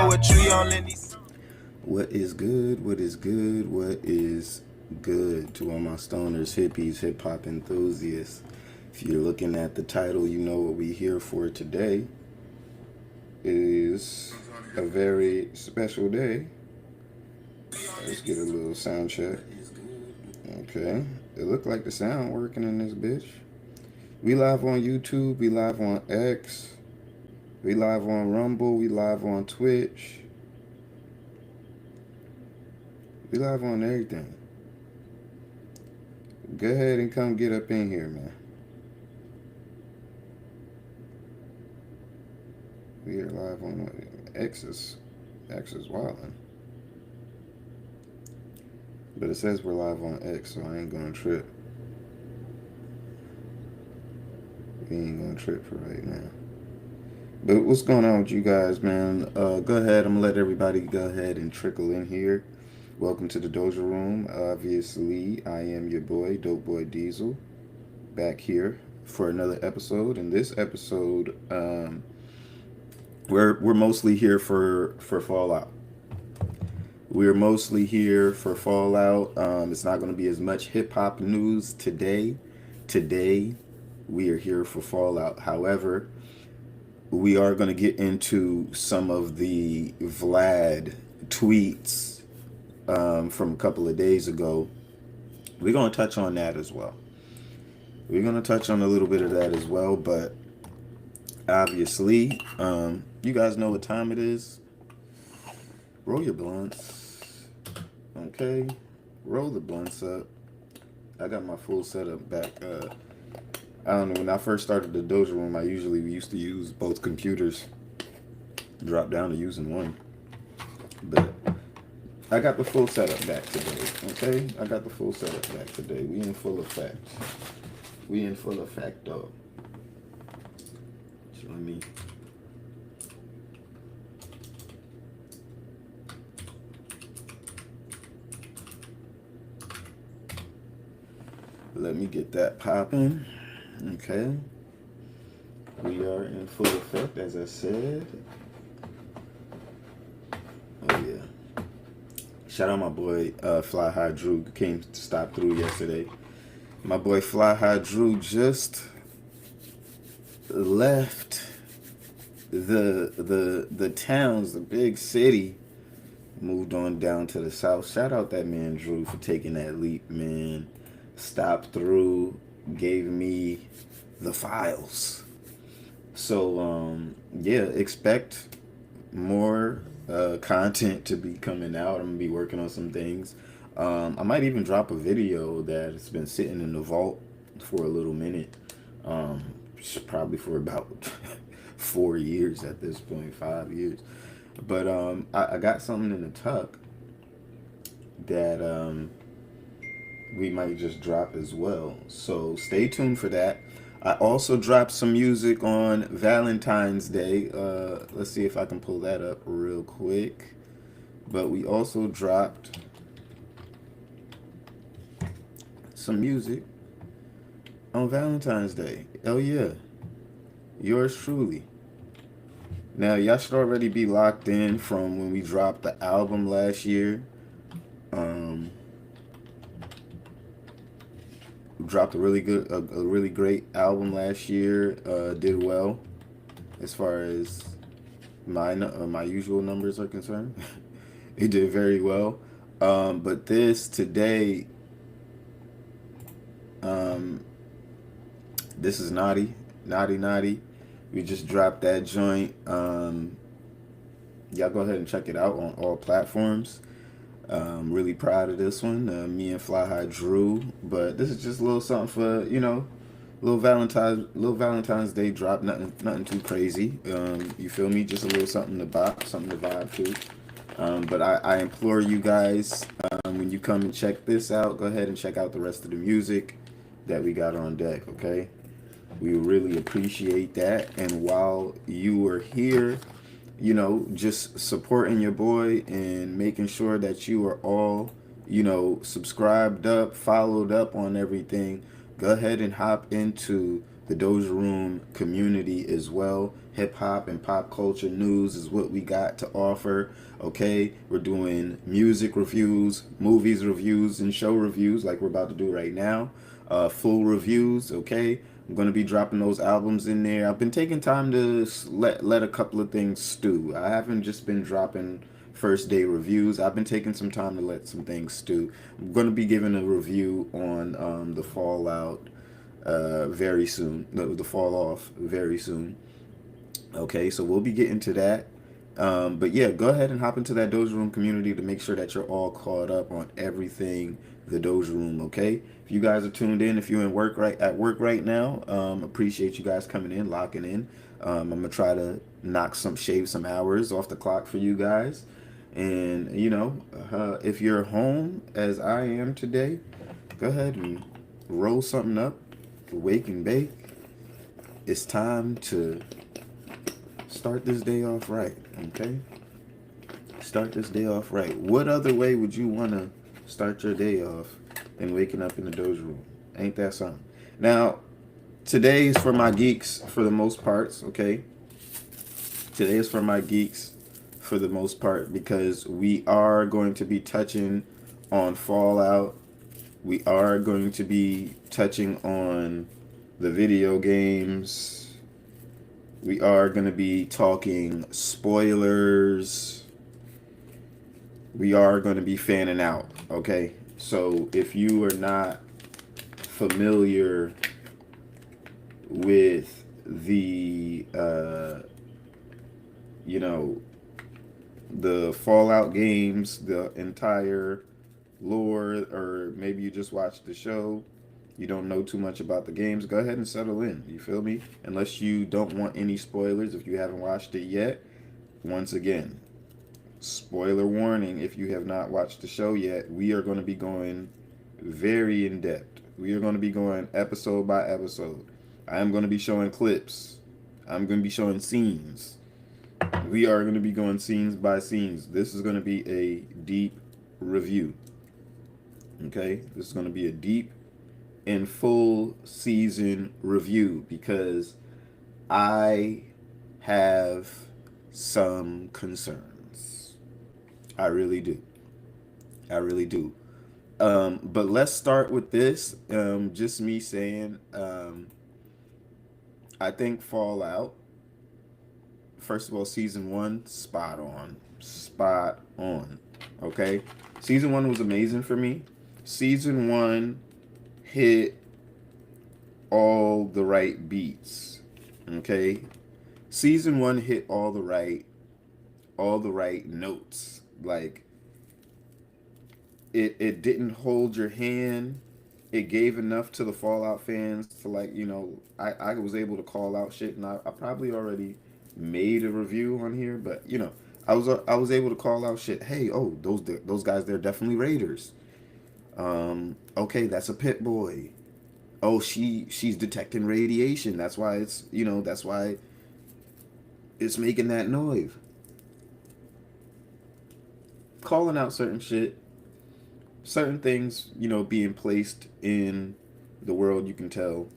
poetry on Lenny. What is good? What is good? What is good to all my stoners, hippies, hip hop enthusiasts? If you're looking at the title, you know what we're here for today is a very special day. Let's get a little sound check. Okay. It looked like the sound working in this bitch. We live on YouTube, we live on X, we live on Rumble, we live on Twitch. We live on everything. Go ahead and come get up in here, man. We are live on X is wildin'. But it says we're live on X, so I ain't gonna trip. We ain't gonna trip for right now. But what's going on with you guys, man? Go ahead. I'm gonna let everybody go ahead and trickle in here. Welcome to the Doja Room. Obviously, I am your boy, Dope Boy Diesel, back here for another episode. In this episode, we're mostly here for Fallout. We're mostly here for Fallout. It's not going to be as much hip hop news today. Today, we are here for Fallout. However, we are going to get into some of the Vlad tweets from a couple of days ago. We're going to touch on that as well. We're going to touch on a little bit of that as well, but obviously, you guys know what time it is. Roll your blunts. Okay. Roll the blunts up. I got my full setup back. I don't know, when I first started the Doja Room, we used to use both computers. Drop down to using one. But I got the full setup back today, okay? I got the full setup back today. We in full effect. We in full effect, though. So let me get that popping. Okay. We are in full effect, as I said. Oh, yeah. Shout out my boy Fly High Drew, came to stop through yesterday. My boy Fly High Drew just left the towns, the big city, moved on down to the south. Shout out that man Drew for taking that leap, man. Stopped through, gave me the files. So yeah, expect more content to be coming out. I'm gonna be working on some things. I might even drop a video that's been sitting in the vault for a little minute, probably for about 4 years at this point, 5 years. But I got something in the tuck that we might just drop as well, so stay tuned for that. I also dropped some music on Valentine's Day. Let's see if I can pull that up real quick. But we also dropped some music on Valentine's Day. Oh yeah, yours truly. Now y'all should already be locked in from when we dropped the album last year. Dropped a really great album last year. Did well as far as my usual numbers are concerned. It did very well. But this today, this is Naughty. We just dropped that joint. Y'all go ahead and check it out on all platforms. Really proud of this one. Me and Fly High Drew, but this is just a little something for, little Valentine's Day drop. Nothing too crazy. You feel me? Just a little something to vibe to. But I implore you guys, when you come and check this out, go ahead and check out the rest of the music that we got on deck. Okay, we really appreciate that. And while you are here, just supporting your boy and making sure that you are all, subscribed up, followed up on everything. Go ahead and hop into the Doja Room community as well. hip hop and pop culture news is what we got to offer. Okay, we're doing music reviews, movies reviews, and show reviews like we're about to do right now. Full reviews. Okay, I'm gonna be dropping those albums in there. I've been taking time to let a couple of things stew. I haven't just been dropping first day reviews. I've been taking some time to let some things stew. I'm gonna be giving a review on the Fallout very soon. The Falloff very soon. Okay, so we'll be getting to that. But yeah, go ahead and hop into that Doja Room community to make sure that you're all caught up on everything the Doja Room. Okay, if you guys are tuned in, if you're in work at work right now, appreciate you guys coming in, locking in. I'm gonna try to shave some hours off the clock for you guys. And if you're home as I am today, go ahead and roll something up, wake and bake. It's time to start this day off right, okay? Start this day off right. What other way would you want to start your day off than waking up in the Doja Room? Ain't that something? Now, today is for my geeks for the most parts, okay? Today is for my geeks for the most part because we are going to be touching on Fallout. We are going to be touching on the video games. We are going to be talking spoilers. We are going to be fanning out, okay? So if you are not familiar with the, the Fallout games, the entire lore, or maybe you just watched the show, you don't know too much about the games, go ahead and settle in. You feel me? Unless you don't want any spoilers if you haven't watched it yet. Once again, spoiler warning, if you have not watched the show yet, we are going to be going very in depth. We are going to be going episode by episode. I am going to be showing clips. I'm going to be showing scenes. We are going to be going scenes by scenes. This is going to be a deep review. Okay? This is going to be a deep and full season review because I have some concerns. I really do. I really do. But let's start with this. Just me saying, I think Fallout, first of all, season 1, spot on. Spot on. Okay? Season 1 was amazing for me. Season 1 hit all the right beats. Okay? Season 1 hit all the right notes. Like it didn't hold your hand. It gave enough to the Fallout fans to I was able to call out shit, and I probably already made a review on here, but I was able to call out shit. Hey, oh, those guys, they're definitely raiders. Okay, that's a pit boy. Oh, she's detecting radiation. That's why it's making that noise. Calling out certain shit, certain things, being placed in the world, you can tell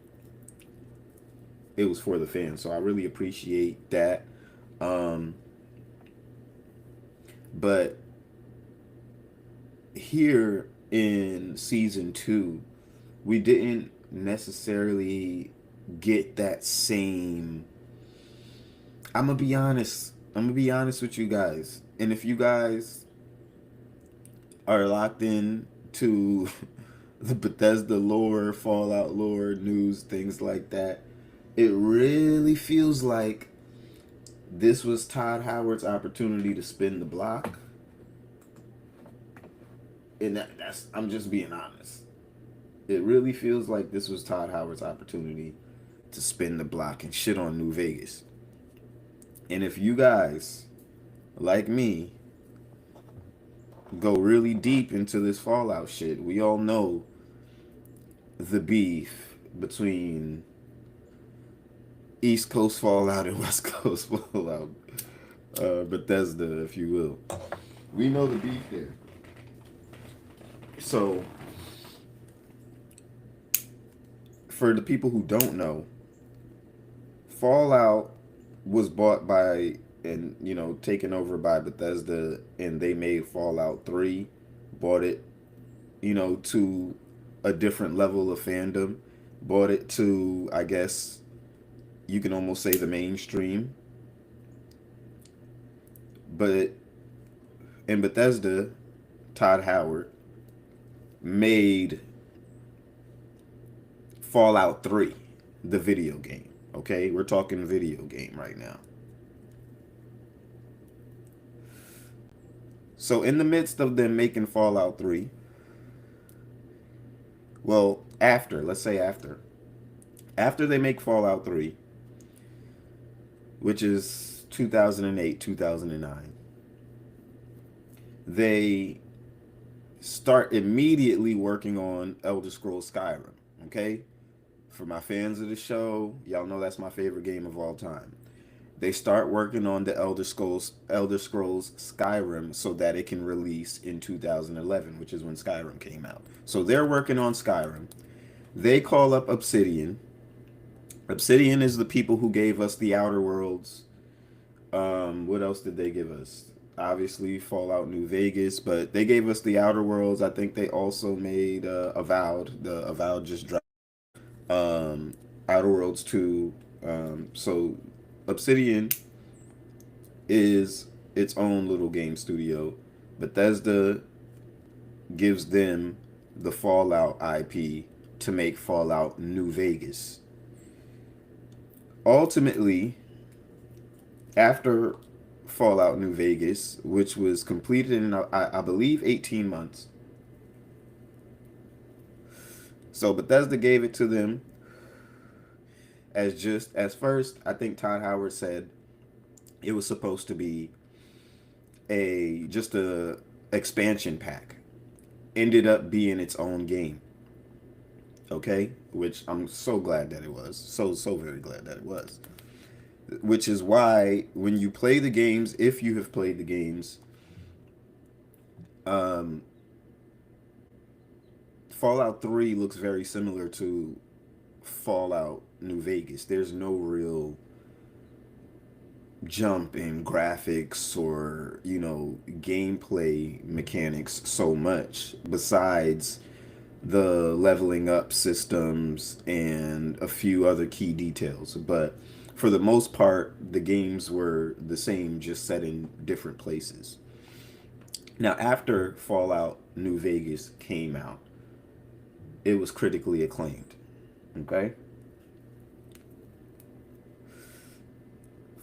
it was for the fans. So I really appreciate that. But here in season 2, we didn't necessarily get that same. I'm gonna be honest with you guys. And if you guys are locked in to the Bethesda lore, Fallout lore, news, things like that, it really feels like this was Todd Howard's opportunity to spin the block. And that's I'm just being honest. It really feels like this was Todd Howard's opportunity to spin the block and shit on New Vegas. And if you guys, like me, go really deep into this Fallout shit, we all know the beef between East Coast Fallout and West Coast Fallout, Bethesda, if you will. We know the beef there. So, for the people who don't know, Fallout was bought by and taken over by Bethesda, and they made Fallout 3, bought it, to a different level of fandom, bought it to, I guess you can almost say, the mainstream. But in Bethesda, Todd Howard made Fallout 3, the video game. Okay, we're talking video game right now. So in the midst of them making Fallout 3, well, let's say after they make Fallout 3, which is 2008, 2009, they start immediately working on Elder Scrolls Skyrim. Okay? For my fans of the show, y'all know that's my favorite game of all time. They start working on the Elder Scrolls Skyrim so that it can release in 2011, which is when Skyrim came out. So they're working on Skyrim. They call up Obsidian. Obsidian is the people who gave us the Outer Worlds. What else did they give us? Obviously, Fallout New Vegas, but they gave us the Outer Worlds. I think they also made Avowed. The Avowed just dropped. Outer Worlds 2. So Obsidian is its own little game studio. Bethesda gives them the Fallout IP to make Fallout New Vegas. Ultimately, after Fallout New Vegas, which was completed in, I believe, 18 months. So Bethesda gave it to them as first, I think Todd Howard said it was supposed to be just a expansion pack. Ended up being its own game. Okay? Which I'm so glad that it was. So very glad that it was. Which is why when you play the games, if you have played the games, Fallout 3 looks very similar to Fallout New Vegas. There's no real jump in graphics or, gameplay mechanics so much, besides the leveling up systems and a few other key details. But for the most part, the games were the same, just set in different places. Now, after Fallout New Vegas came out, it was critically acclaimed. Okay?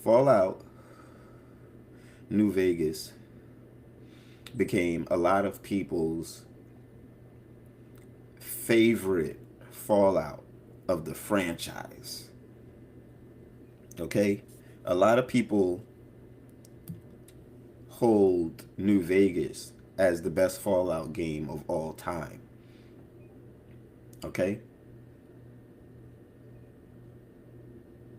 Fallout New Vegas became a lot of people's favorite Fallout of the franchise. Okay? A lot of people hold New Vegas as the best Fallout game of all time. Okay?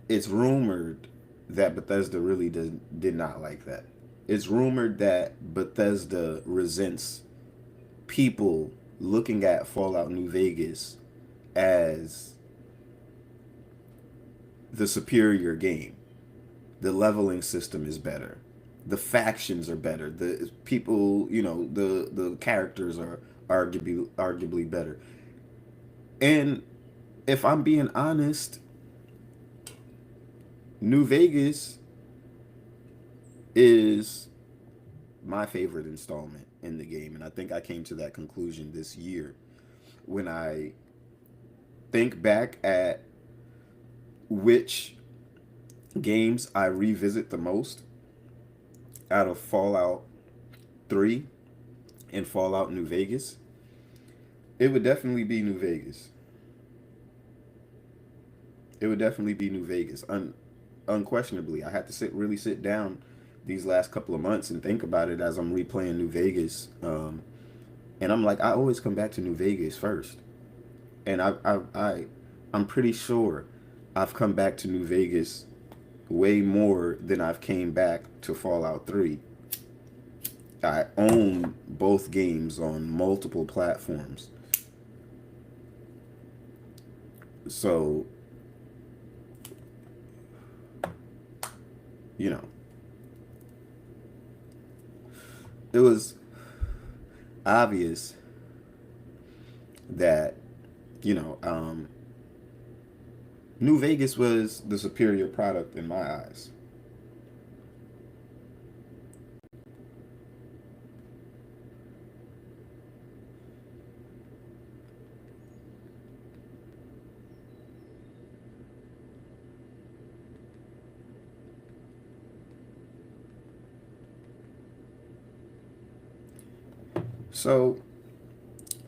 It's rumored that Bethesda really did not like that. It's rumored that Bethesda resents people looking at Fallout New Vegas as the superior game. The leveling system is better. The factions are better. The people, the characters are arguably better. And if I'm being honest, New Vegas is my favorite installment in the game, and I think I came to that conclusion this year when I think back at which games I revisit the most out of Fallout 3 and Fallout New Vegas. It would definitely be New Vegas. It would definitely be New Vegas. Unquestionably. I had to really sit down these last couple of months and think about it as I'm replaying New Vegas. And I'm like, I always come back to New Vegas first. And I'm pretty sure I've come back to New Vegas way more than I've came back to Fallout 3. I own both games on multiple platforms. So you know, it was obvious that, you know, New Vegas was the superior product in my eyes. So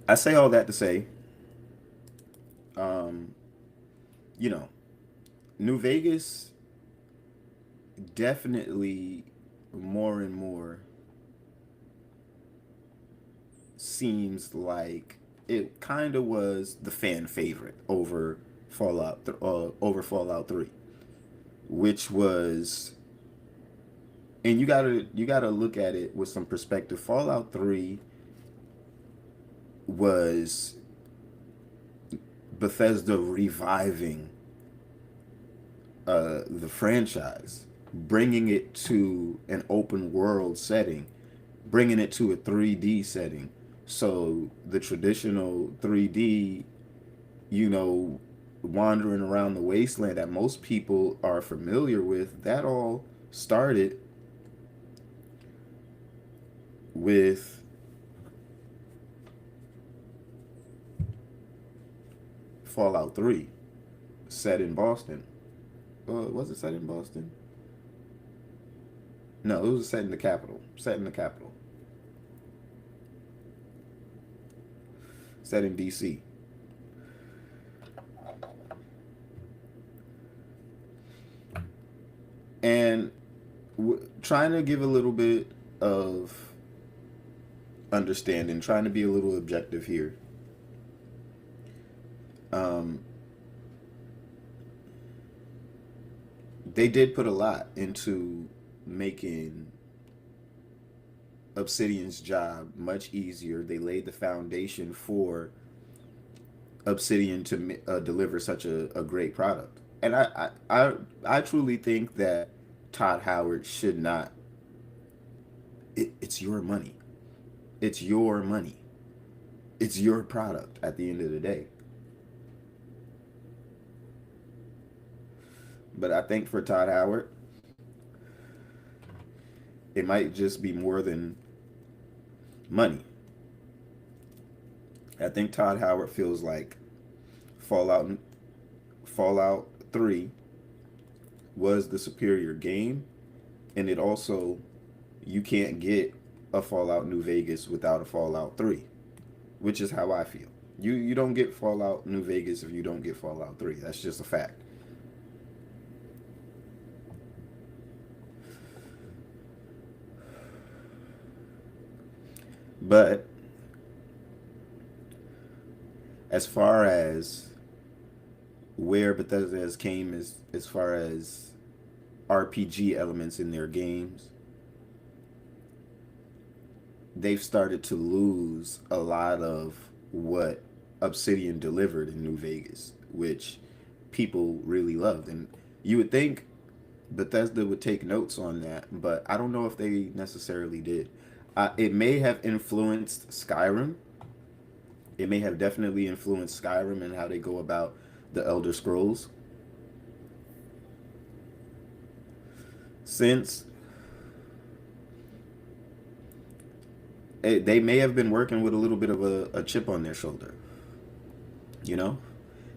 I say all that to say, um, you know, New Vegas definitely more and more seems like it kind of was the fan favorite over Fallout 3, which was, and you gotta look at it with some perspective. Fallout 3 was Bethesda reviving the franchise, bringing it to an open world setting, bringing it to a 3D setting. So the traditional 3D, you know, wandering around the wasteland that most people are familiar with, that all started with Fallout 3, set in Boston. Was it set in Boston? No, it was set in the capital. Set in the capital. Set in DC. And trying to give a little bit of understanding, trying to be a little objective here. Um, they did put a lot into making Obsidian's job much easier. They laid the foundation for Obsidian to deliver such a great product. And I truly think that Todd Howard should not. It's your money. It's your money. It's your product at the end of the day. But I think for Todd Howard, it might just be more than money. I think Todd Howard feels like Fallout Fallout 3 was the superior game, and it also, you can't get a Fallout New Vegas without a Fallout 3, which is how I feel. You don't get Fallout New Vegas if you don't get Fallout 3. That's just a fact. But as far as where Bethesda has came as far as RPG elements in their games, they've started to lose a lot of what Obsidian delivered in New Vegas, which people really loved. And you would think Bethesda would take notes on that, but I don't know if they necessarily did. It may have influenced Skyrim. It may have definitely influenced Skyrim and how they go about the Elder Scrolls. Since they may have been working with a little bit of a chip on their shoulder, you know?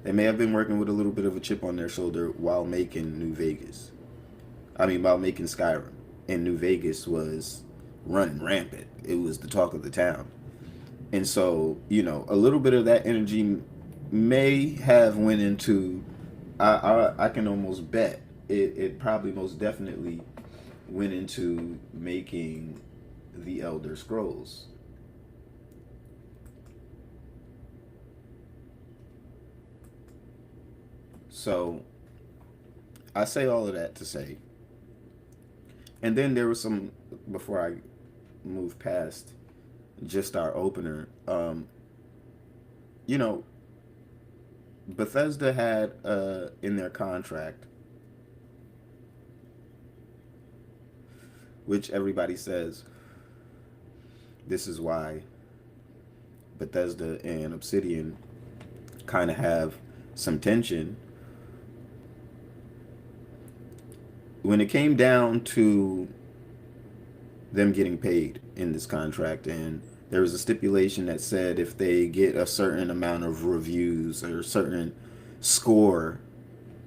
They may have been working with a little bit of a chip on their shoulder while making New Vegas. I mean, while making Skyrim. And New Vegas was running rampant. It was the talk of the town. And so, you know, a little bit of that energy may have went into, I can almost bet it probably most definitely went into making the Elder Scrolls. So I say all of that to say, and then there was some, before I move past just our opener, you know, Bethesda had in their contract which everybody says this is why Bethesda and Obsidian kind of have some tension. When it came down to them getting paid in this contract, and there was a stipulation that said if they get a certain amount of reviews or a certain score,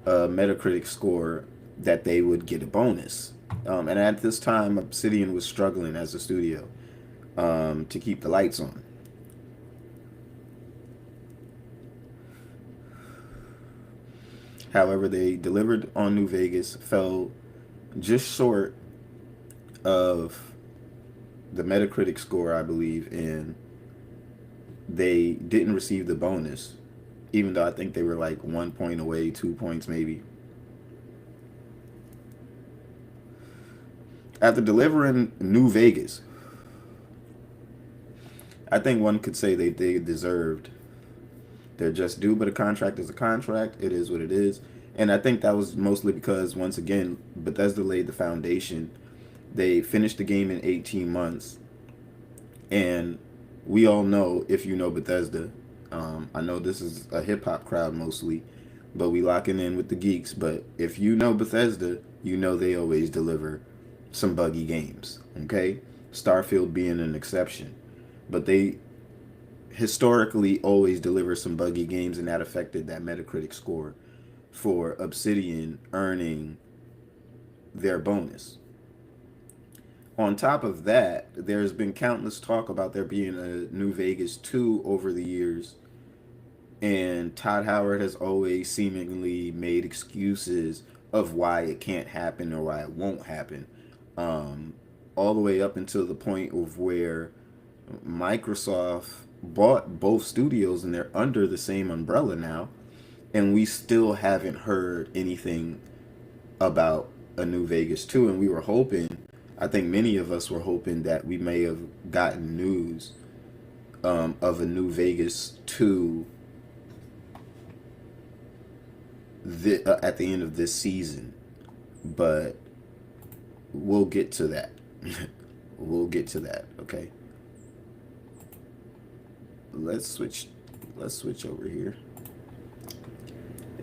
a Metacritic score, that they would get a bonus. And at this time, Obsidian was struggling as a studio to keep the lights on. However, they delivered on New Vegas, fell just short of the Metacritic score, I believe, and they didn't receive the bonus, even though I think they were like 1 point away, 2 points maybe. After delivering New Vegas, I think one could say they deserved their just due, but a contract is a contract. It is what it is. And I think that was mostly because, once again, Bethesda laid the foundation. They finished the game in 18 months. And we all know, if you know Bethesda, I know this is a hip-hop crowd mostly, but we locking in with the geeks. But if you know Bethesda, you know they always deliver some buggy games, okay? Starfield being an exception. But they historically always deliver some buggy games, and that affected that Metacritic score for Obsidian earning their bonus. On top of that, there's been countless talk about there being a New Vegas 2 over the years, and Todd Howard has always seemingly made excuses of why it can't happen or why it won't happen, all the way up until the point of where Microsoft bought both studios and they're under the same umbrella now, and we still haven't heard anything about a New Vegas 2. And we were hoping, I think many of us were hoping, that we may have gotten news of a New Vegas 2 at the end of this season. But we'll get to that. We'll get to that, okay? Let's switch over here.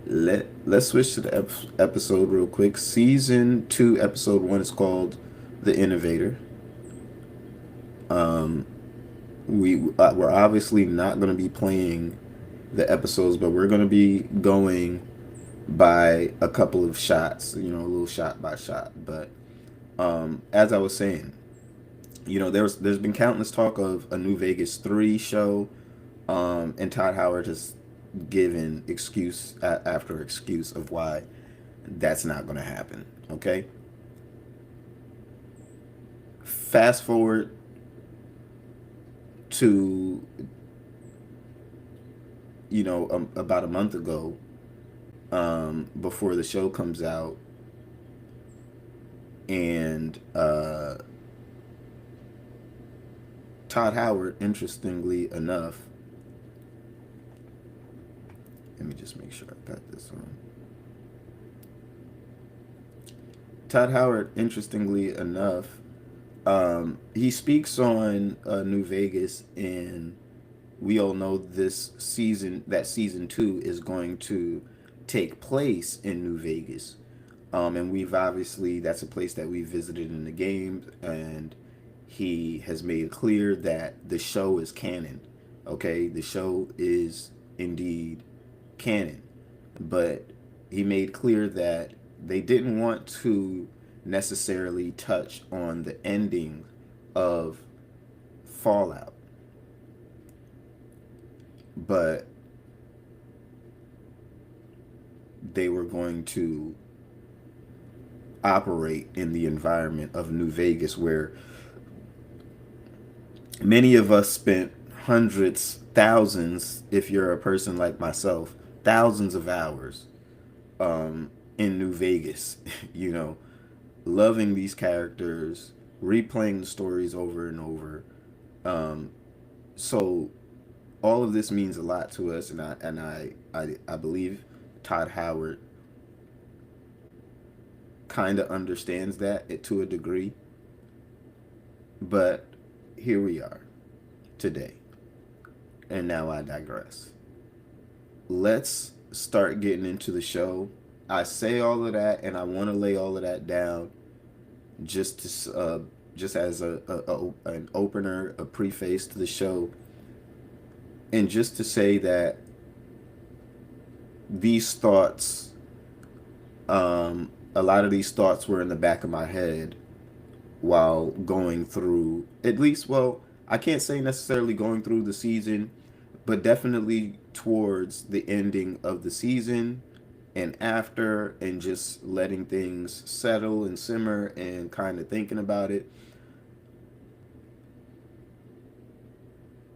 Let's switch to the episode real quick. Season 2, episode 1 is called The Innovator. We're obviously not going to be playing the episodes, but we're going to be going by a couple of shots, a little shot by shot. But as I was saying, there's been countless talk of a New Vegas 3 show, and Todd Howard has given excuse after excuse of why that's not going to happen. Okay. Fast forward to about a month ago, before the show comes out, and Todd Howard, interestingly enough, let me just make sure I got this on. Todd Howard, interestingly enough, he speaks on New Vegas, and we all know that season 2 is going to take place in New Vegas. And that's a place that we visited in the game, and he has made clear that the show is canon. Okay, the show is indeed canon, but he made clear that they didn't want to necessarily touch on the ending of Fallout, but they were going to operate in the environment of New Vegas, where many of us spent hundreds, thousands, if you're a person like myself, thousands of hours in New Vegas, loving these characters, replaying the stories over and over. So all of this means a lot to us, and I believe Todd Howard kind of understands that to a degree. But here we are today. And now I digress. Let's start getting into the show. I say all of that, and I want to lay all of that down just to just as an opener, a preface to the show, and just to say that these thoughts, a lot of these thoughts were in the back of my head while going through, at least, well, I can't say necessarily going through the season, but definitely towards the ending of the season and after, and just letting things settle and simmer and kind of thinking about it.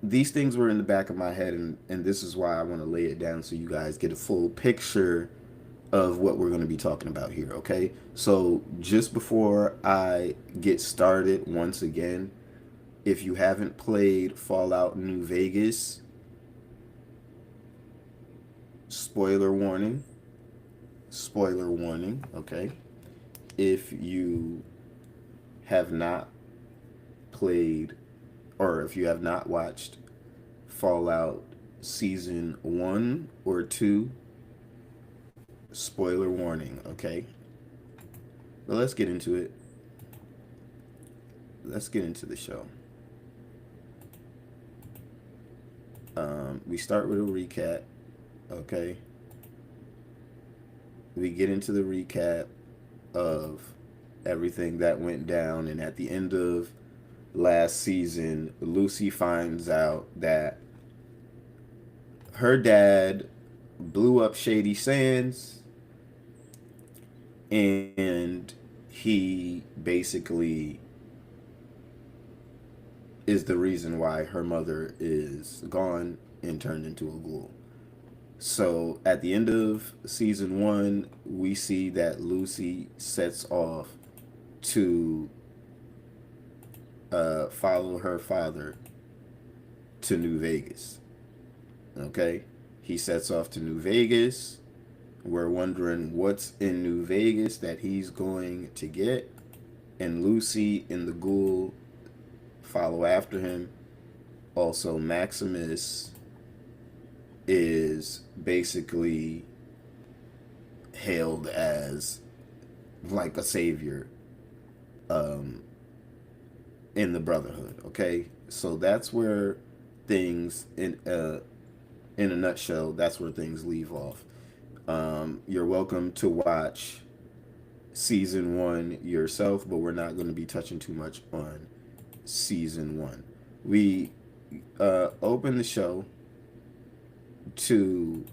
These things were in the back of my head, and this is why I want to lay it down so you guys get a full picture of what we're going to be talking about here, okay? So, just before I get started, once again, if you haven't played Fallout New Vegas, spoiler warning, okay? If you have not played, or if you have not watched Fallout Season 1 or 2, spoiler warning, okay? But let's get into it. Let's get into the show. We start with a recap, okay? We get into the recap of everything that went down, and at the end of last season, Lucy finds out that her dad blew up Shady Sands, and he basically is the reason why her mother is gone and turned into a ghoul. So at the end of season 1, we see that Lucy sets off to follow her father to New Vegas. Okay? He sets off to New Vegas. We're wondering what's in New Vegas that he's going to get. And Lucy and the ghoul follow after him. Also, Maximus is basically hailed as like a savior in the Brotherhood. Okay, so that's where things in a nutshell, that's where things leave off. You're welcome to watch season 1 yourself, but we're not going to be touching too much on season 1. We open the show to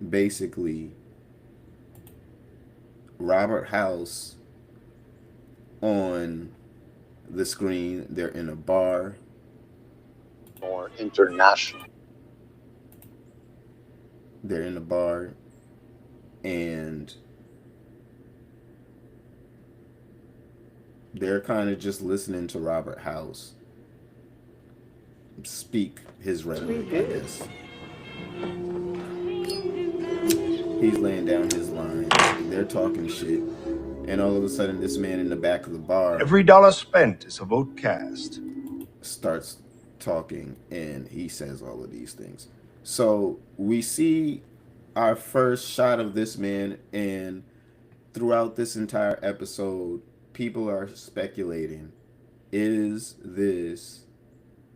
basically Robert House on the screen. They're in a bar. Or international. They're in a bar, and they're kind of just listening to Robert House speak his rhetoric, I guess. He's laying down his lines. They're talking shit. And all of a sudden, this man in the back of the bar, every dollar spent is a vote cast, starts talking, and he says all of these things. So we see our first shot of this man, and throughout this entire episode, people are speculating, is this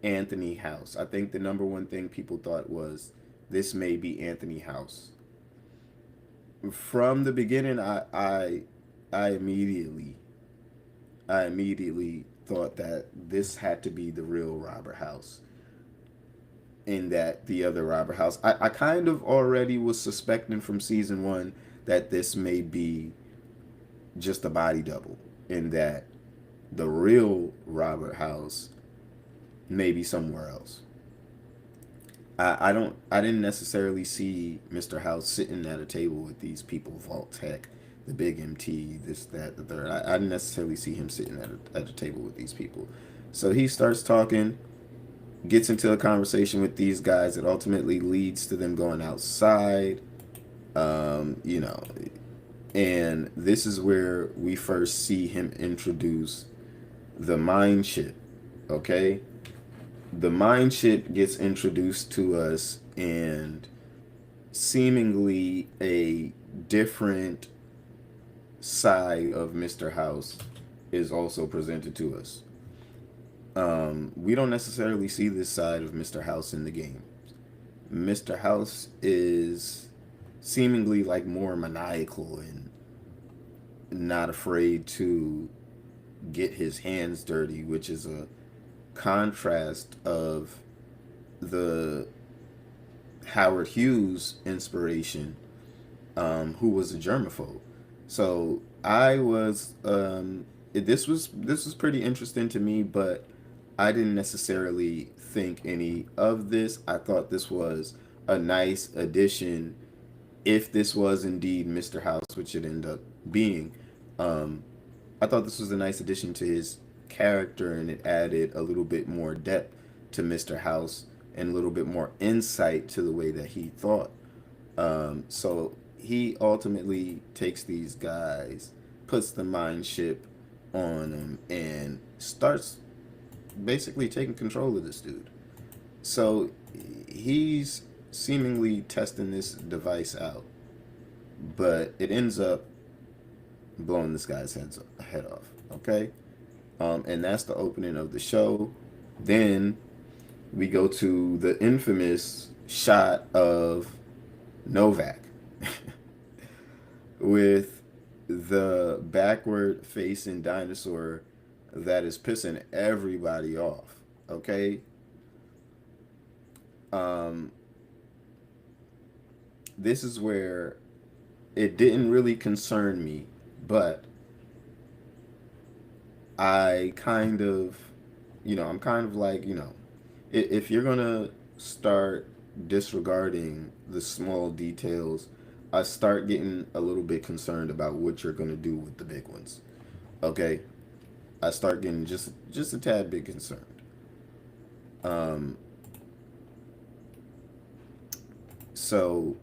Anthony House? I think the number one thing people thought was, this may be Anthony House. From the beginning, I immediately thought that this had to be the real Robert House, and that the other Robert House, I kind of already was suspecting from season 1 that this may be just a body double, and that the real Robert House may be somewhere else. I didn't necessarily see Mr. House sitting at a table with these people, Vault Tech, the Big MT, this, that, the third. I didn't necessarily see him sitting at a table with these people. So he starts talking, gets into a conversation with these guys that ultimately leads to them going outside. You know, and this is where we first see him introduce the mind ship. Okay, the mind ship gets introduced to us, and seemingly a different side of Mr. House is also presented to us. We don't necessarily see this side of Mr. House in the game. Mr. House is seemingly like more maniacal and not afraid to get his hands dirty, which is a contrast of the Howard Hughes inspiration, who was a germaphobe. So I was this was pretty interesting to me, but I didn't necessarily think any of this. I thought this was a nice addition if this was indeed Mr. House, which it ended up being. Um, I thought this was a nice addition to his character, and it added a little bit more depth to Mr. House and a little bit more insight to the way that he thought. So he ultimately takes these guys, puts the mind ship on them, and starts basically taking control of this dude. So he's seemingly testing this device out, but it ends up blowing this guy's head off. Okay, and that's the opening of the show. Then we go to the infamous shot of Novak with the backward facing dinosaur that is pissing everybody off. Okay. Um, this is where it didn't really concern me, but I kind of, I'm kind of like, if you're gonna start disregarding the small details, I start getting a little bit concerned about what you're gonna do with the big ones. Okay, I start getting just a tad bit concerned. Um, so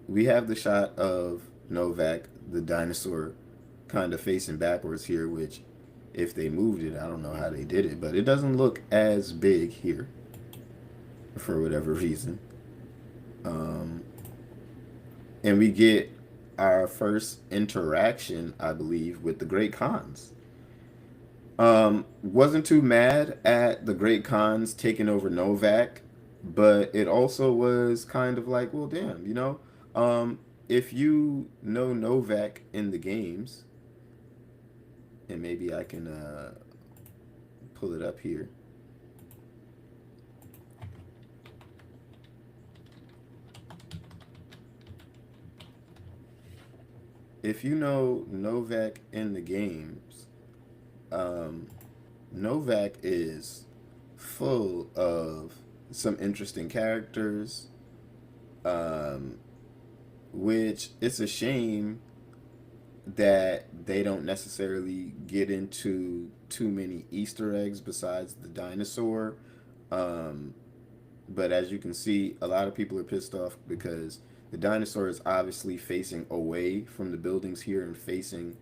we have the shot of Novak, the dinosaur, kind of facing backwards here, which if they moved it, I don't know how they did it, but it doesn't look as big here for whatever reason. Um, and we get our first interaction, I believe, with the Great Khans. Wasn't too mad at the Great Khans taking over Novak, but it also was kind of like, well, damn, if you know Novak in the games, and maybe I can pull it up here. If you know Novak in the games, um, Novak is full of some interesting characters, um, which it's a shame that they don't necessarily get into too many Easter eggs besides the dinosaur. Um, but as you can see, a lot of people are pissed off because the dinosaur is obviously facing away from the buildings here and facing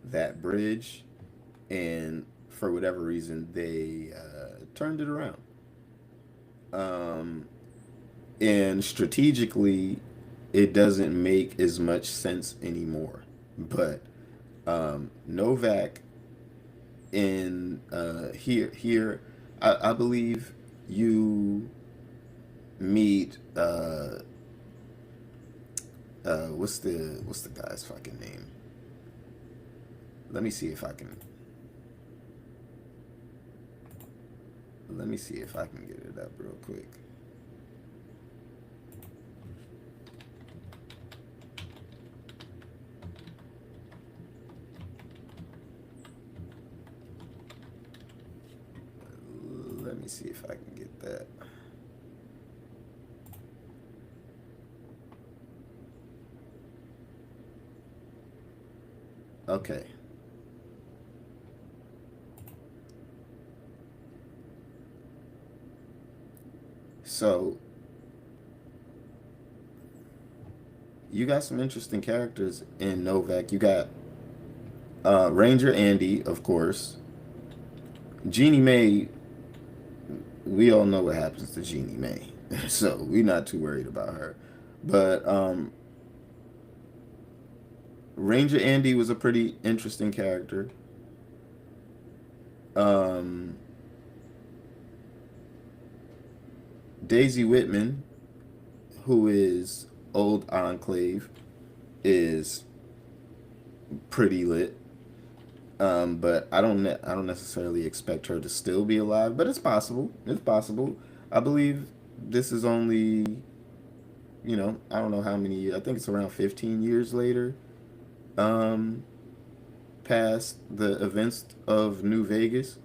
that bridge. And for whatever reason, they turned it around. Um, and strategically, it doesn't make as much sense anymore. But Novak in here, I believe you meet what's the guy's fucking name? Let me see if I can. Let me see if I can get it up real quick. Let me see if I can get that. Okay. So you got some interesting characters in Novak. You got Ranger Andy, of course. Jeannie Mae, we all know what happens to Jeannie Mae, so we're not too worried about her. But Ranger Andy was a pretty interesting character. Um, Daisy Whitman, who is Old Enclave, is pretty lit. But I don't necessarily expect her to still be alive, but it's possible. It's possible. I believe this is only, I don't know how many. I think it's around 15 years later, um, past the events of New Vegas.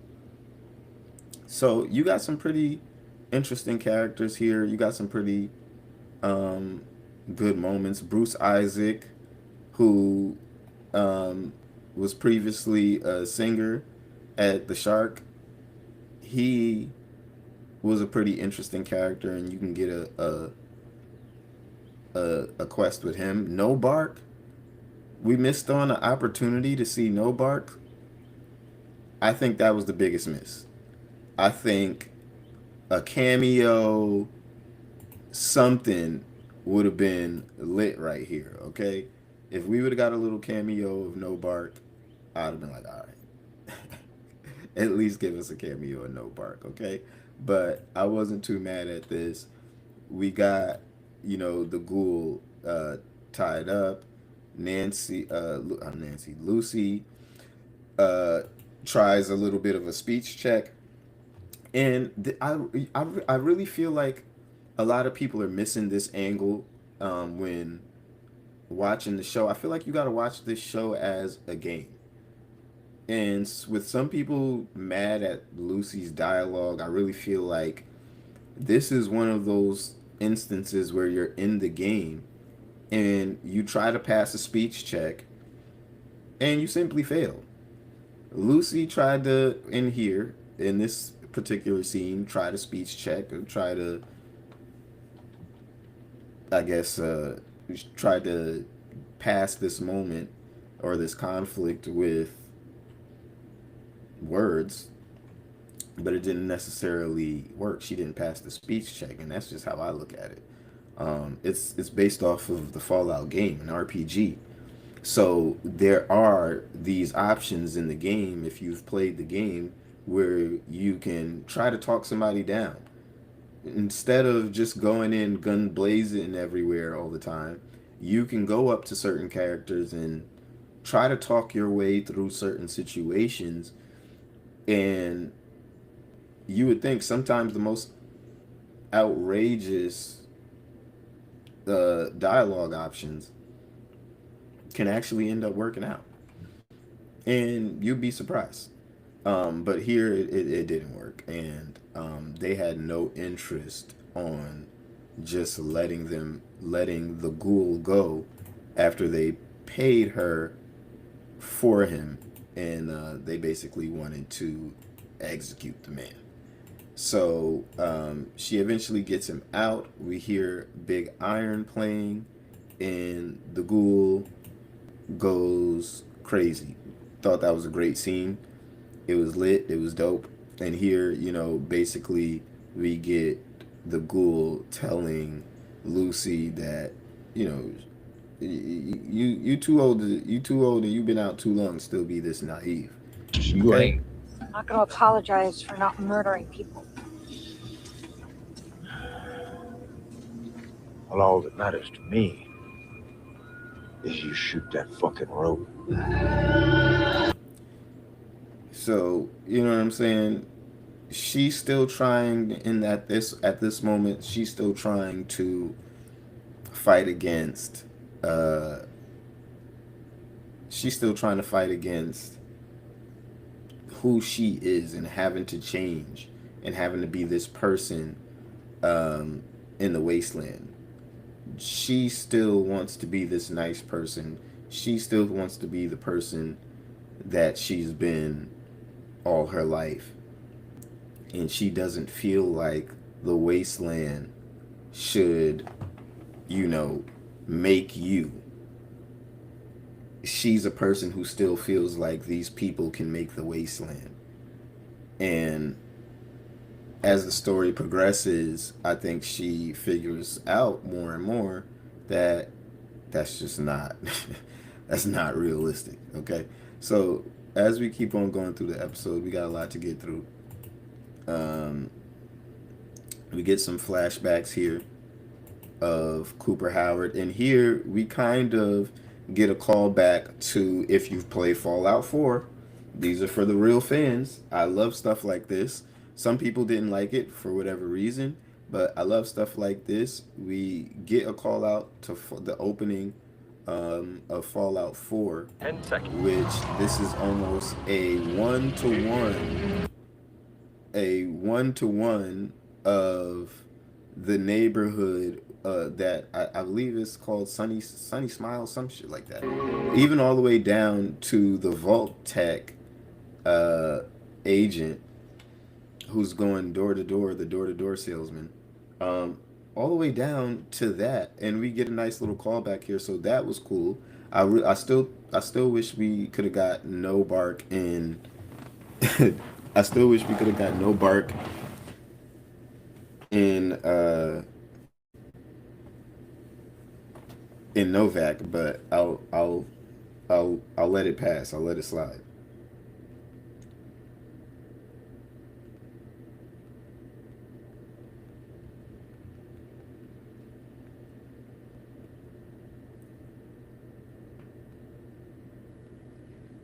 So you got some pretty interesting characters here. You got some pretty um, good moments. Bruce Isaac, who um, was previously a singer at the Shark, he was a pretty interesting character, and you can get a quest with him. No Bark, we missed on an opportunity to see No Bark. I think that was the biggest miss. I think a cameo, something would have been lit right here, okay? If we would have got a little cameo of No Bark, I'd have been like, all right. At least give us a cameo of No Bark, okay? But I wasn't too mad at this. We got, the ghoul tied up. Lucy uh, tries a little bit of a speech check. And I really feel like a lot of people are missing this angle when watching the show. I feel like you got to watch this show as a game. And with some people mad at Lucy's dialogue, I really feel like this is one of those instances where you're in the game and you try to pass a speech check and you simply fail. Lucy tried to, in this particular scene, try to speech check or try to, I guess, try to pass this moment or this conflict with words, but it didn't necessarily work. She didn't pass the speech check, and that's just how I look at it. It's based off of the Fallout game, an RPG. So there are these options in the game, if you've played the game, where you can try to talk somebody down. Instead of just going in gun blazing everywhere all the time, you can go up to certain characters and try to talk your way through certain situations. And you would think sometimes the most outrageous dialogue options can actually end up working out. And you'd be surprised. But here it didn't work. And they had no interest on just letting the ghoul go after they paid her for him. And they basically wanted to execute the man. So she eventually gets him out. We hear Big Iron playing, and the ghoul goes crazy. Thought that was a great scene. It was lit. It was dope. And here, basically we get the ghoul telling Lucy that, you too old. You too old, and you've been out too long to still be this naive. You Okay? ain't. I'm not going to apologize for not murdering people. Well, all that matters to me is you shoot that fucking rope. So, you know what I'm saying? She's still trying at this moment, she's still trying to fight against she's still trying to fight against who she is and having to change and having to be this person in the wasteland. She still wants to be this nice person. She still wants to be the person that she's been all her life. And she doesn't feel like the wasteland should, make you. she's a person who still feels like these people can make the wasteland. And as the story progresses, I think she figures out more and more that that's just not that's not realistic. Okay, so as we keep on going through the episode, we got a lot to get through. Um, we get some flashbacks here of Cooper Howard, and here we kind of get a call back to if you've played Fallout 4. These are for the real fans. I love stuff like this. Some people didn't like it for whatever reason, but I love stuff like this. We get a call out to the opening of Fallout 4, 10 seconds. which this is almost a one-to-one of the neighborhood that I believe is called Sunny Smile, some shit like that. Even all the way down to the Vault Tech agent who's going door to door, the door to door salesman. All the way down to that, and we get a nice little callback here, so that was cool. I still wish we could have got no bark in. I still wish we could have got no bark in Novak, but I'll let it pass. I'll let it slide.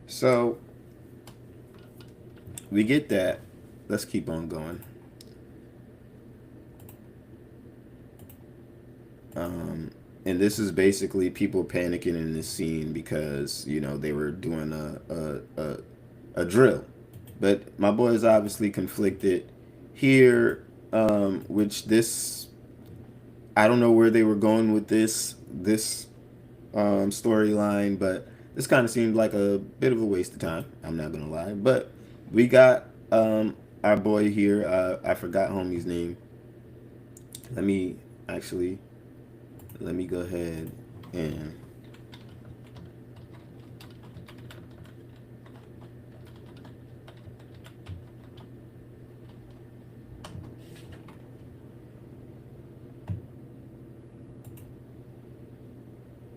So we get that. Let's keep on going. And this is basically people panicking in this scene because they were doing a drill, but my boy is obviously conflicted here. Which this I don't know where they were going with this storyline, but this kind of seemed like a bit of a waste of time. I'm not gonna lie, but we got our boy here. I forgot homie's name. Let me go ahead and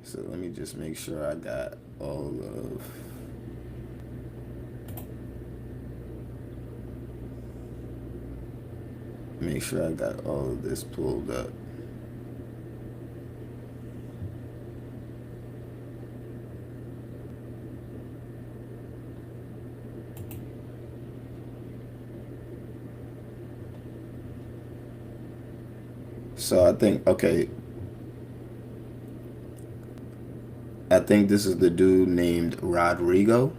so let me just make sure I got all of this pulled up. So I think this is the dude named Rodrigo.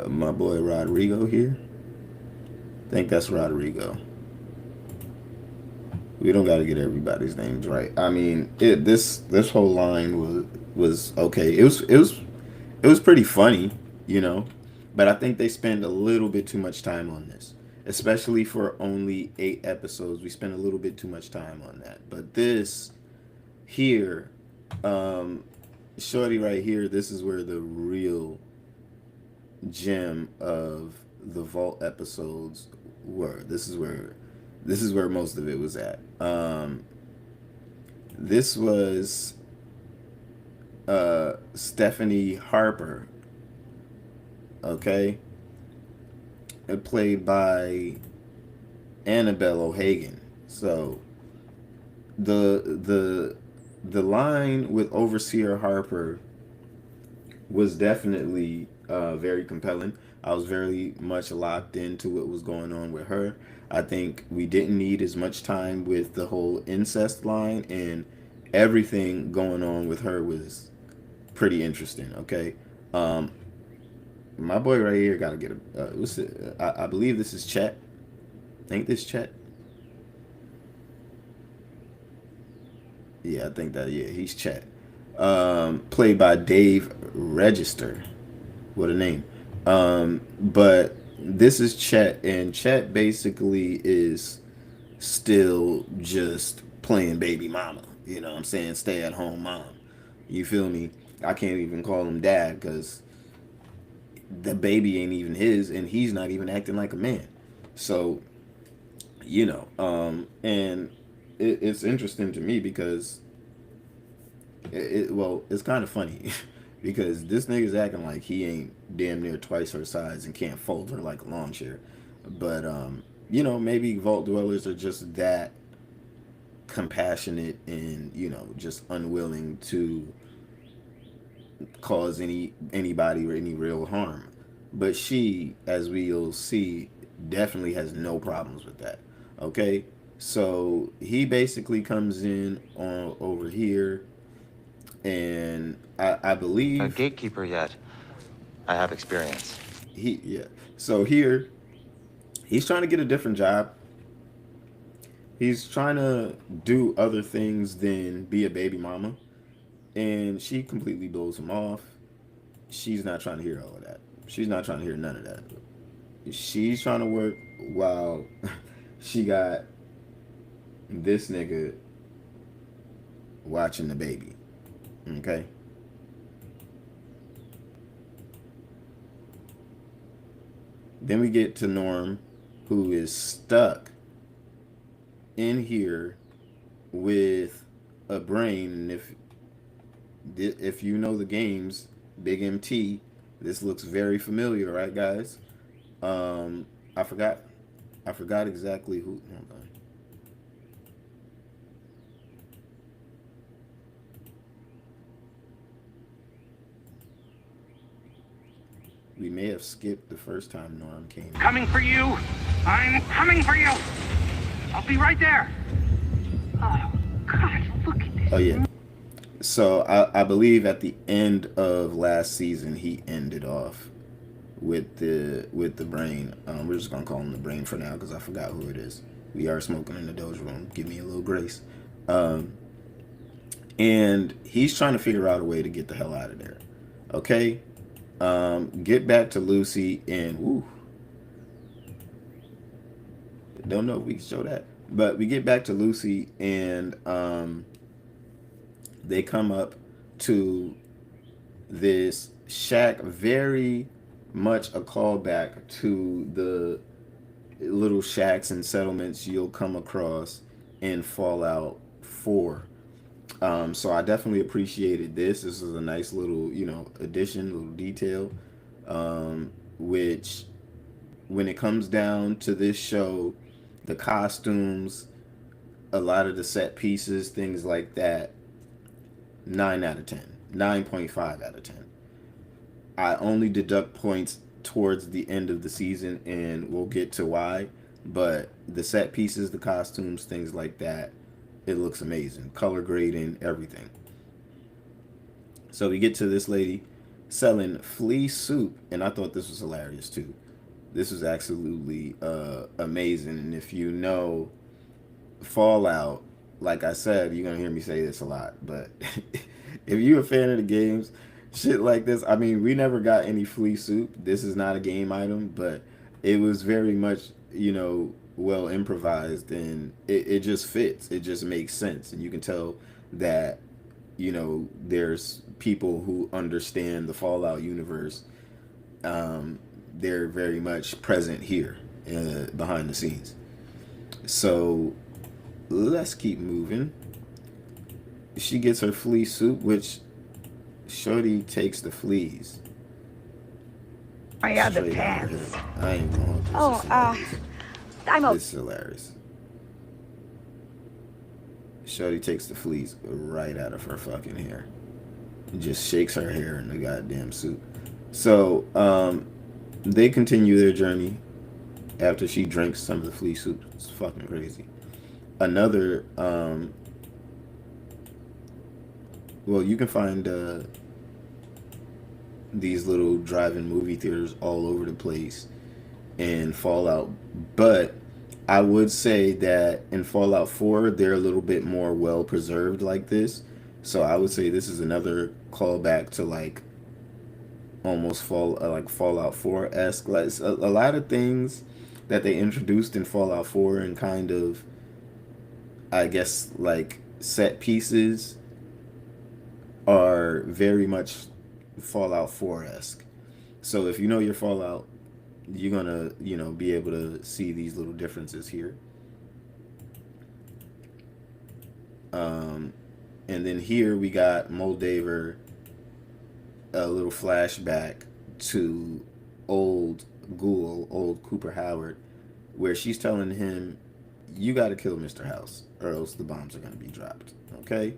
My boy Rodrigo here. I think that's Rodrigo. We don't got to get everybody's names right. I mean, this whole line was okay. It was pretty funny, but I think they spend a little bit too much time on this, especially for only 8 episodes. We spend a little bit too much time on that. But this here, shorty right here, this is where the real gem of the Vault episodes were. This is where most of it was at. This was Stephanie Harper, okay, played by Annabelle O'Hagan. So the line with Overseer Harper was definitely very compelling. I was very much locked into what was going on with her. I think we didn't need as much time with the whole incest line, and everything going on with her was pretty interesting. Okay, my boy right here got to get I believe this is Chet. Think this Chet? Yeah, I think that. Yeah, he's Chet. Played by Dave Register. What a name. But this is Chet, and Chet basically is still just playing baby mama. You know what I'm saying? Stay at home mom. You feel me? I can't even call him dad because the baby ain't even his, and he's not even acting like a man. So, and it's interesting to me because well, it's kind of funny because this nigga's acting like he ain't damn near twice her size and can't fold her like a lawn chair. But maybe vault dwellers are just that compassionate and just unwilling to cause anybody or any real harm. But she, as we'll see, definitely has no problems with that. Okay, so he basically comes in on over here, and I A believe gatekeeper yet. I have experience. yeah. So here he's trying to get a different job. He's trying to do other things than be a baby mama, and she completely blows him off. She's not trying to hear all of that. She's not trying to hear none of that. She's trying to work while she got this nigga watching the baby. Okay? Then we get to Norm, who is stuck in here with a brain. And if you know the games, Big MT, this looks very familiar, right, guys? I forgot exactly who. Hold on. We may have skipped the first time Norm came. Coming for you! I'm coming for you! I'll be right there! Oh, God, look at this. Oh, yeah. So I believe at the end of last season, he ended off with the brain. We're just gonna call him the brain for now because I forgot who it is. We are smoking in the Doja Room. Give me a little grace. And he's trying to figure out a way to get the hell out of there. Okay? Get back to Lucy and woo. Don't know if we can show that. But we get back to Lucy and they come up to this shack, very much a callback to the little shacks and settlements you'll come across in Fallout 4. So I definitely appreciated this. This is a nice little, addition, little detail, which when it comes down to this show, the costumes, a lot of the set pieces, things like that, 9 out of 10, 9.5 out of 10. I only deduct points towards the end of the season, and we'll get to why. But the set pieces, the costumes, things like that, it looks amazing. Color grading, everything. So we get to this lady selling flea soup, and I thought this was hilarious too. This was absolutely amazing. And if you know Fallout, like I said, you're gonna hear me say this a lot, but if you're a fan of the games, shit like this, I mean, we never got any flea soup. This is not a game item, but it was very much, well improvised, and it just fits. It just makes sense, and you can tell that, there's people who understand the Fallout universe. They're very much present here behind the scenes. So let's keep moving. She gets her flea soup, which Shorty takes the fleas. I had the Straight out of pants. her. I ain't going with this. Oh, This is hilarious. I'm okay. This is hilarious. Shorty takes the fleas right out of her fucking hair. Just shakes her hair in the goddamn soup. So, they continue their journey after she drinks some of the flea soup. It's fucking crazy. Another, well, you can find these little drive-in movie theaters all over the place in Fallout, but I would say that in Fallout 4 they're a little bit more well preserved like this. So I would say this is another callback to like almost like Fallout 4-esque. Like a lot of things that they introduced in Fallout 4 and kind of, I guess, like set pieces are very much Fallout 4-esque. So if you know your Fallout, you're gonna, be able to see these little differences here. And then here we got Moldaver, a little flashback to old Cooper Howard, where she's telling him, you got to kill Mr. House or else the bombs are going to be dropped. Okay?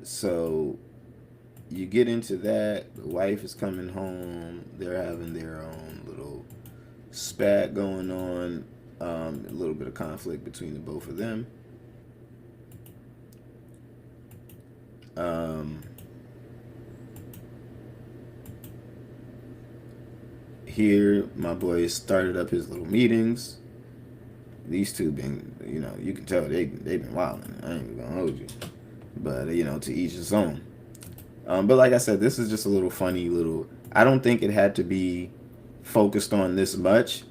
So you get into that. The wife is coming home. They're having their own little spat going on. A little bit of conflict between the both of them. Here, my boy started up his little meetings. These two been, you can tell they've been wilding. I ain't even gonna hold you. But, to each his own. But like I said, this is just a little funny little, I don't think it had to be focused on this much,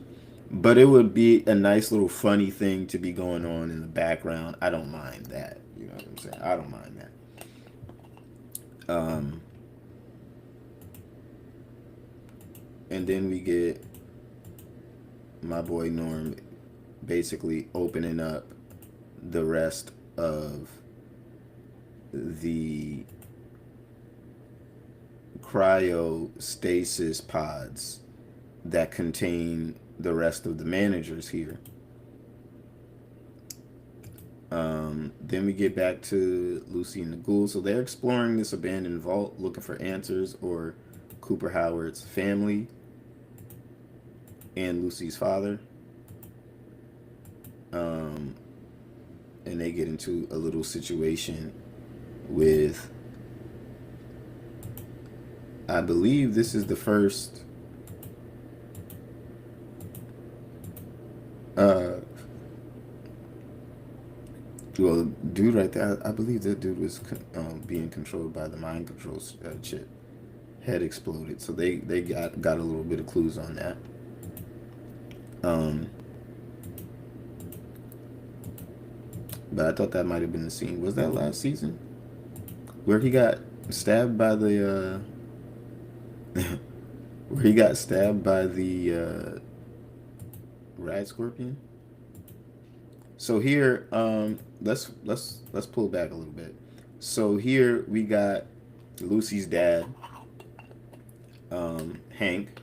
but it would be a nice little funny thing to be going on in the background. I don't mind that. You know what I'm saying? I don't mind that. And then we get my boy Norm basically opening up the rest of the cryostasis pods that contain the rest of the managers here. Then we get back to Lucy and the Ghoul. So they're exploring this abandoned vault, looking for answers, or Cooper Howard's family and Lucy's father. And they get into a little situation with, I believe this is the first well, dude right there, I believe that dude was being controlled by the mind control chip. Head exploded, so they got a little bit of clues on that. But I thought that might have been the scene. Was that last season where he got stabbed by the where he got stabbed by the rat scorpion? So here, let's pull back a little bit. So here we got Lucy's dad, Hank,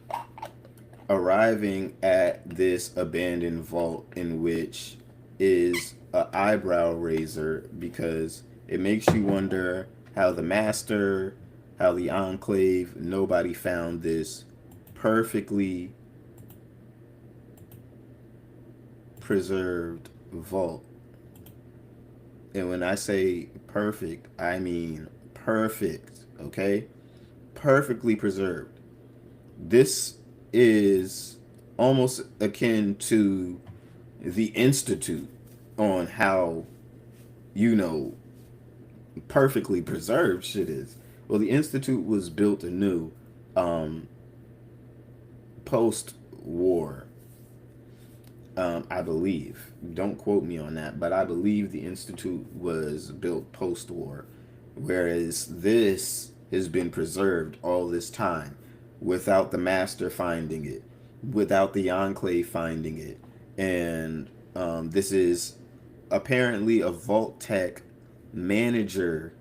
arriving at this abandoned vault, in which is an eyebrow raiser, because it makes you wonder how the Master, how the Enclave, nobody found this perfectly preserved vault. And when I say perfect, I mean perfect, okay? Perfectly preserved. This is almost akin to the Institute on how, perfectly preserved shit is. Well, the Institute was built anew post-war. I believe. Don't quote me on that, but I believe the Institute was built post-war, whereas this has been preserved all this time without the Master finding it, without the Enclave finding it. And this is apparently a Vault Tech manager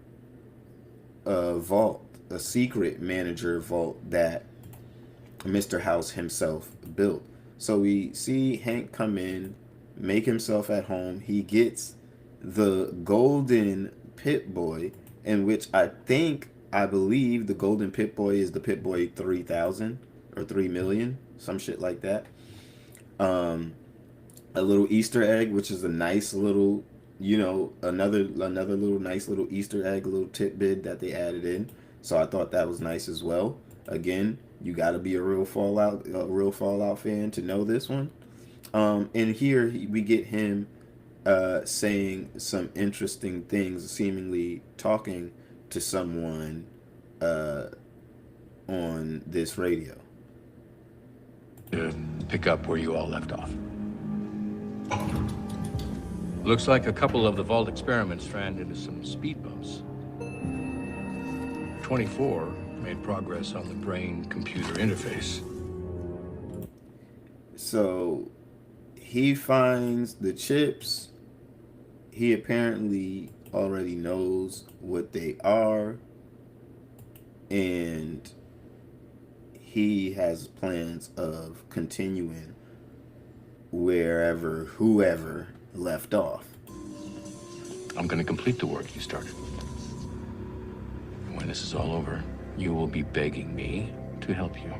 vault, a secret manager vault that Mr. House himself built. So we see Hank come in, make himself at home. He gets the golden Pip-Boy, in which I believe the golden Pip-Boy is the Pip-Boy 3000 or 3 million, some shit like that. A little Easter egg, which is a nice little, another little nice little Easter egg, a little tidbit that they added in. So I thought that was nice as well. Again, you got to be a real Fallout fan to know this one. And here we get him saying some interesting things, seemingly talking to someone on this radio. Pick up where you all left off. Looks like a couple of the vault experiments ran into some speed bumps. 24 made progress on the brain-computer interface. So he finds the chips. He apparently already knows what they are, and he has plans of continuing wherever whoever left off. I'm going to complete the work you started. And when this is all over, you will be begging me to help you.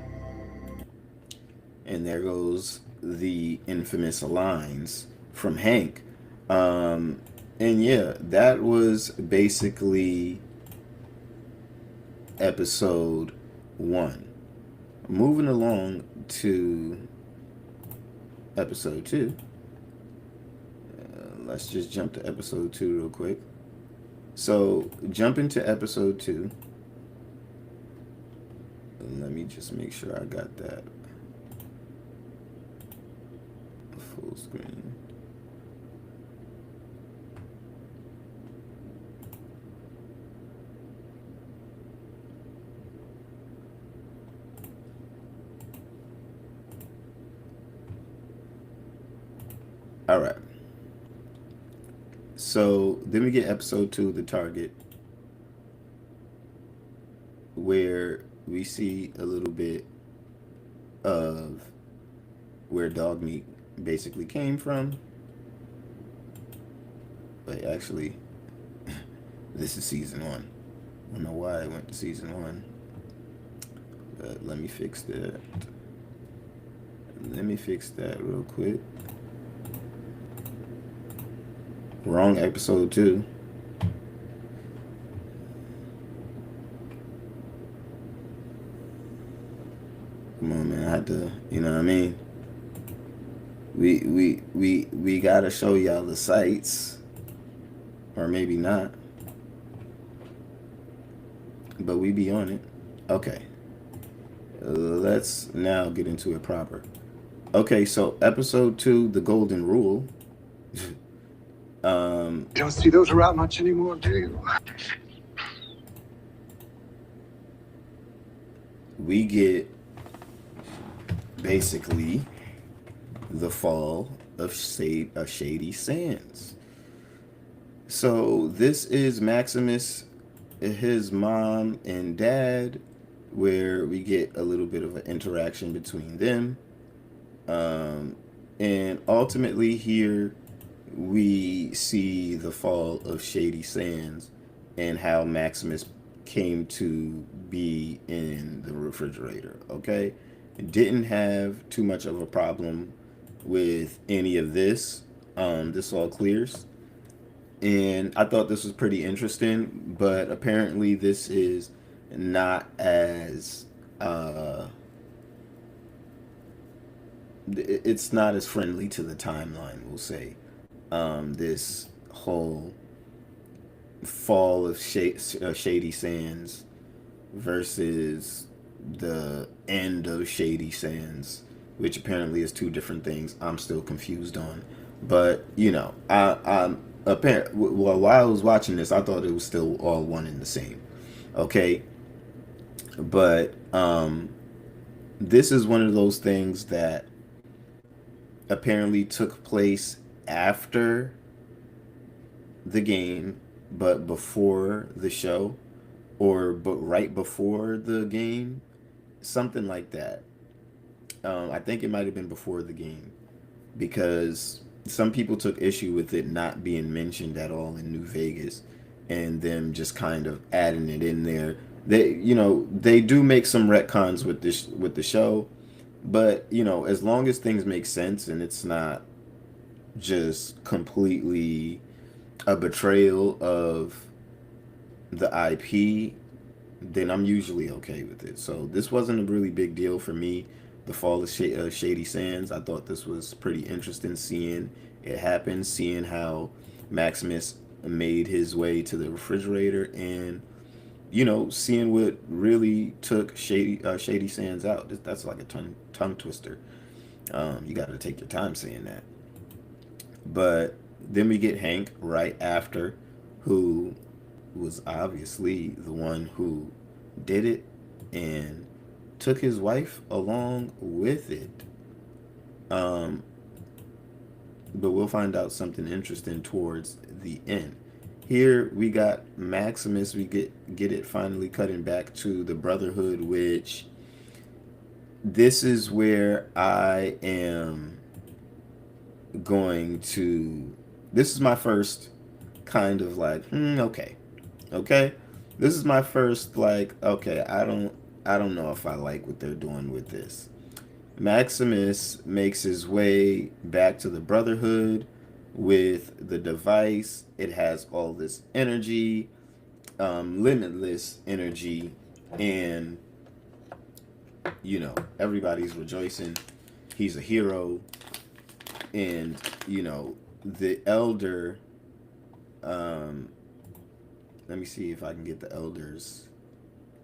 And there goes the infamous lines from Hank. And yeah, that was basically episode 1. Moving along to episode 2. Let's just jump to episode 2 real quick. So, jumping to episode 2. Let me just make sure I got that full screen. All right. So then we get episode 2, The Target, where we see a little bit of where dog meat basically came from. But actually, this is season 1. I don't know why I went to season 1. But let me fix that. Let me fix that real quick. Wrong episode 2. Come on, man. I had to, you know what I mean? We gotta show y'all the sights. Or maybe not. But we be on it. Okay. Let's now get into it proper. Okay, so episode 2, The Golden Rule. You don't see those around much anymore, do you? We get basically the fall of Shady Sands. So this is Maximus, his mom and dad, where we get a little bit of an interaction between them. And ultimately here we see the fall of Shady Sands and how Maximus came to be in the refrigerator, okay? Didn't have too much of a problem with any of this. This all clears. And I thought this was pretty interesting, but apparently this is not as it's not as friendly to the timeline, we'll say. This whole fall of Shady Sands versus the end of Shady Sands, which apparently is 2 different things. I'm still confused on, but you know, I'm while I was watching this, I thought it was still all one and the same. Okay, but this is one of those things that apparently took place after the game, but before the show, but right before the game, something like that. I think it might have been before the game, because some people took issue with it not being mentioned at all in New Vegas, and them just kind of adding it in there. They do make some retcons with the show, but as long as things make sense and it's not just completely a betrayal of the IP, then I'm usually okay with it. So this wasn't a really big deal for me. The fall of Shady Sands, I thought this was pretty interesting, seeing it happen, seeing how Maximus made his way to the refrigerator, and seeing what really took Shady Sands out. That's like a tongue twister. You got to take your time saying that. But then we get Hank right after, who was obviously the one who did it and took his wife along with it. Um, but we'll find out something interesting towards the end. Here we got Maximus. We get it finally cutting back to the Brotherhood, which this is where I am going to. This is my first kind of like, okay. This is my first like, okay, I don't know if I like what they're doing with this. Maximus makes his way back to the Brotherhood with the device. It has all this energy, limitless energy, and everybody's rejoicing. He's a hero, and the elder. Let me see if I can get the elder's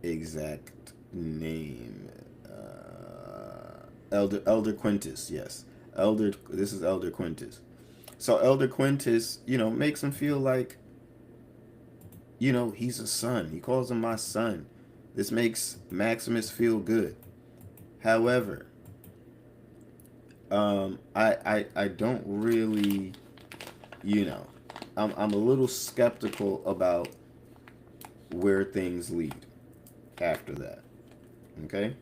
exact name. Elder Quintus, yes. This is Elder Quintus. So Elder Quintus, makes him feel like, he's a son. He calls him my son. This makes Maximus feel good. However, I don't really, I'm a little skeptical about where things lead after that. Okay?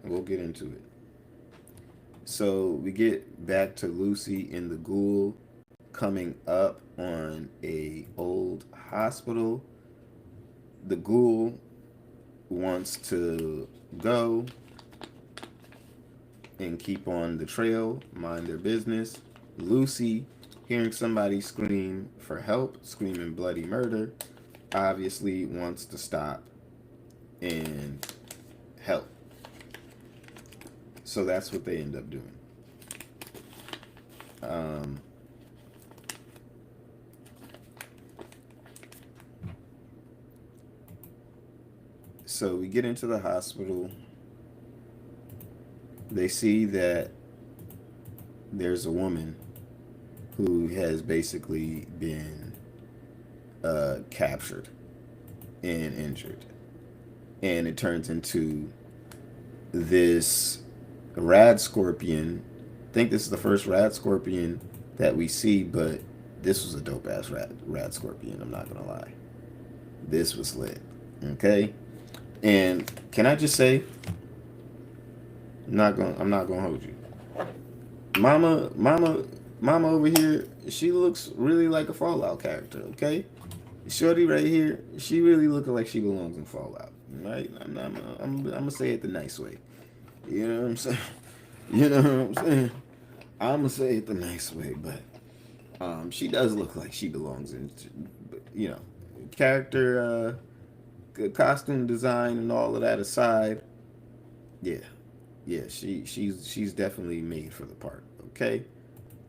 We'll get into it. So we get back to Lucy in the Ghoul coming up on a old hospital. The Ghoul wants to go and keep on the trail, mind their business. Lucy, hearing somebody scream for help, screaming bloody murder, obviously wants to stop and help. So that's what they end up doing. So we get into the hospital. They see that there's a woman who has basically been captured and injured. And it turns into this rad scorpion. I think this is the first rad scorpion that we see, but this was a dope ass rad scorpion, I'm not gonna lie. This was lit. Okay? And can I just say, I'm not gonna hold you. Mama over here, she looks really like a Fallout character, okay? Shorty right here, she really looking like she belongs in Fallout, right? I'm gonna say it the nice way. You know what I'm saying? You know what I'm saying? I'm gonna say it the nice way, but she does look like she belongs in, character, costume design and all of that aside, yeah, she's definitely made for the part. Okay,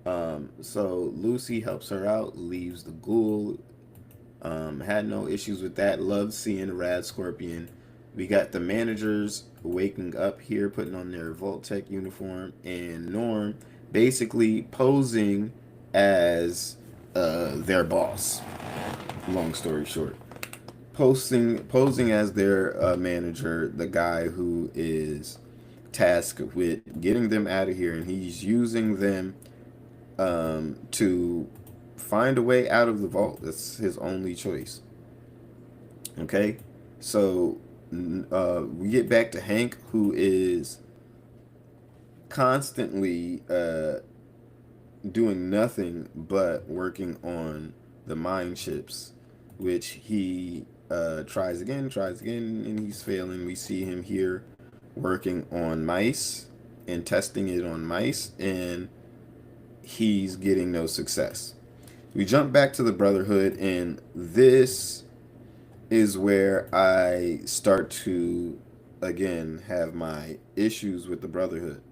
so Lucy helps her out, leaves the Ghoul. Had no issues with that. Loved seeing Rad Scorpion. We got the managers waking up here, putting on their Vault-Tec uniform, and Norm basically posing as their boss. Long story short, posing as their manager, the guy who is tasked with getting them out of here, and he's using them to find a way out of the vault. That's his only choice. Okay, so we get back to Hank, who is constantly doing nothing but working on the mine ships, which he tries again, and he's failing. We see him here working on mice and testing it on mice, and he's getting no success. We jump back to the Brotherhood, and this is where I start to, again, have my issues with the Brotherhood,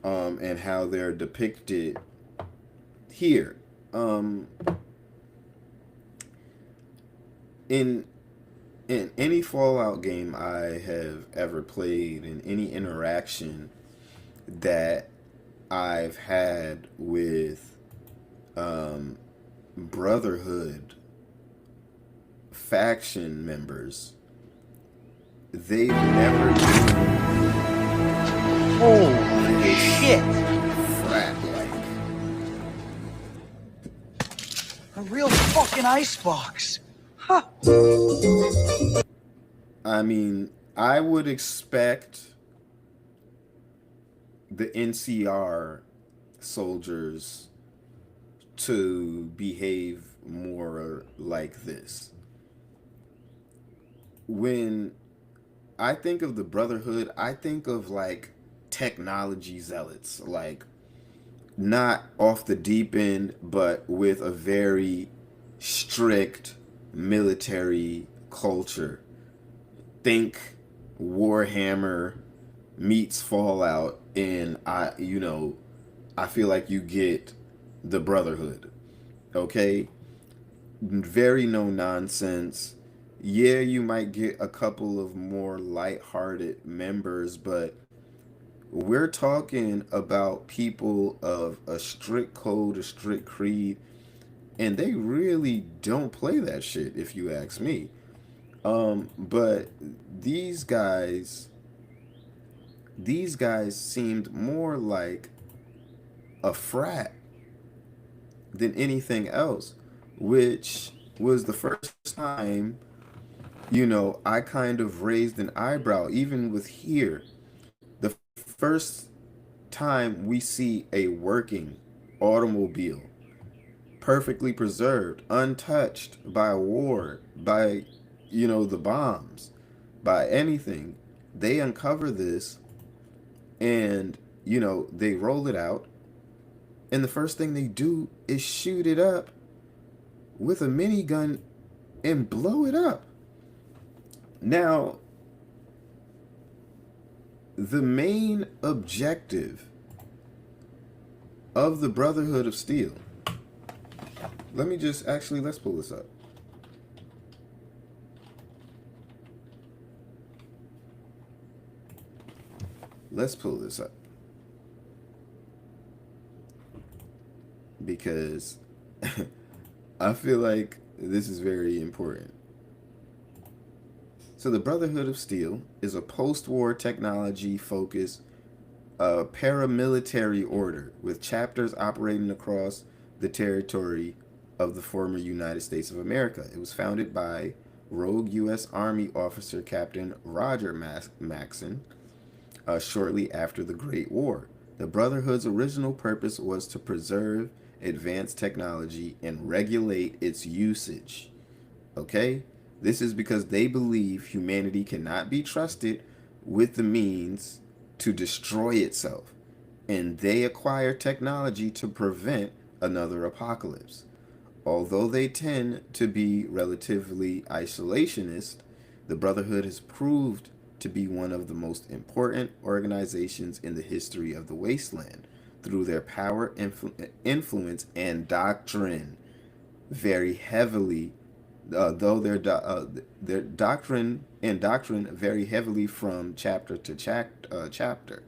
and how they're depicted here. In any Fallout game I have ever played, in any interaction that I've had with Brotherhood faction members, they've never been Holy this shit! frat-like. A real fucking icebox. Huh. I mean, I would expect the NCR soldiers to behave more like this. When I think of the Brotherhood, I think of like technology zealots, like not off the deep end, but with a very strict military culture. Think Warhammer meets Fallout, and I feel like you get the Brotherhood. Okay? Very no nonsense. Yeah, you might get a couple of more lighthearted members, but we're talking about people of a strict code, a strict creed, and they really don't play that shit, if you ask me. But these guys, these guys seemed more like a frat than anything else, which was the first time, I kind of raised an eyebrow, even with here. The first time we see a working automobile, perfectly preserved, untouched by war, by, the bombs, by anything, they uncover this and, they roll it out. And the first thing they do is shoot it up with a minigun and blow it up. Now, the main objective of the Brotherhood of Steel, let's pull this up. Let's pull this up. Because I feel like this is very important. So the Brotherhood of Steel is a post-war technology-focused paramilitary order with chapters operating across the territory of the former United States of America. It was founded by rogue U.S. Army officer Captain Roger Maxon shortly after the Great War. The Brotherhood's original purpose was to preserve advanced technology and regulate its usage. Okay? This is because they believe humanity cannot be trusted with the means to destroy itself, and they acquire technology to prevent another apocalypse. Although they tend to be relatively isolationist, the Brotherhood has proved to be one of the most important organizations in the history of the Wasteland through their power, influence, and doctrine. Very heavily, though their doctrine vary heavily from chapter to chapter,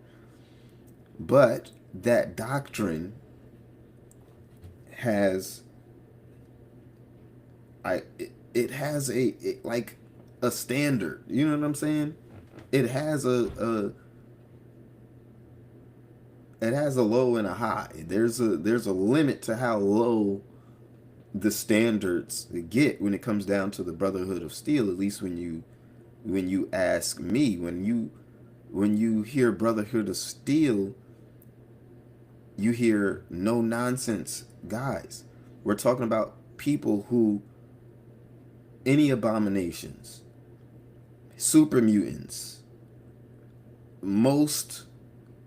but that doctrine has it has like a standard. You know what I'm saying? It has a low and a high. There's a limit to how low the standards get when it comes down to the Brotherhood of Steel. At least when you ask me, when you hear Brotherhood of Steel, you hear no nonsense guys. We're talking about people who any abominations, super mutants, most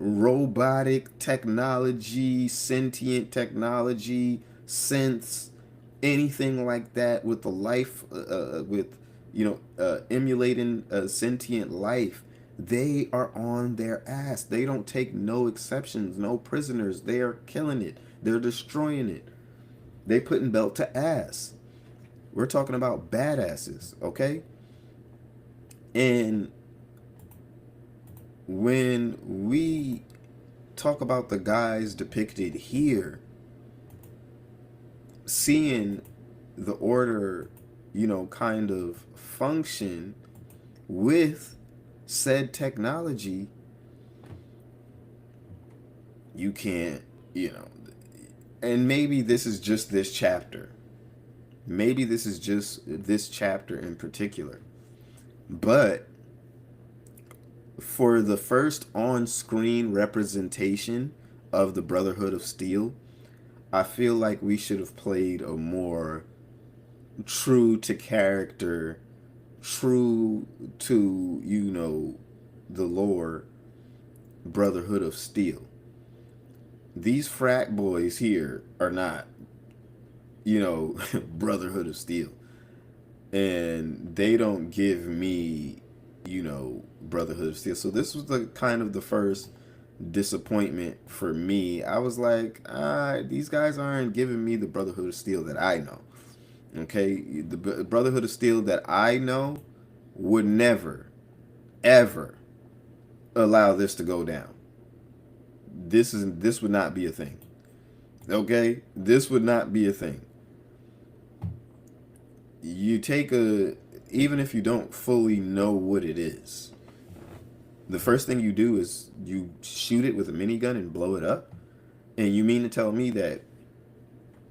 robotic technology, sentient technology, synths, anything like that with the life, emulating sentient life, they are on their ass. They don't take no exceptions, no prisoners. They are killing it. They're destroying it. They putting belt to ass. We're talking about badasses, okay? And when we talk about the guys depicted here, seeing the order, kind of function with said technology, you can't, and maybe this is just this chapter. Maybe this is just this chapter in particular. But for the first on-screen representation of the Brotherhood of Steel, I feel like we should have played a more true to character, true to, the lore Brotherhood of Steel. These frat boys here are not, Brotherhood of Steel. And they don't give me, Brotherhood of Steel. So this was the kind of the first disappointment for me. I was like, these guys aren't giving me the Brotherhood of Steel that I know. Okay, the Brotherhood of Steel that I know would never, ever allow this to go down. This would not be a thing. Okay, this would not be a thing. You take even if you don't fully know what it is, the first thing you do is you shoot it with a minigun and blow it up. And you mean to tell me that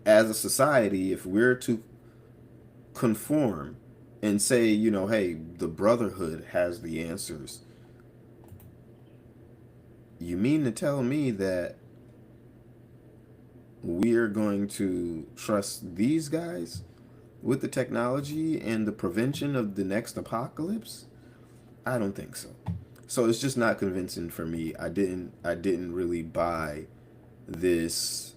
as a society, if we're to conform and say, hey, the Brotherhood has the answers, you mean to tell me that we're going to trust these guys with the technology and the prevention of the next apocalypse? I don't think so. So it's just not convincing for me. I didn't really buy this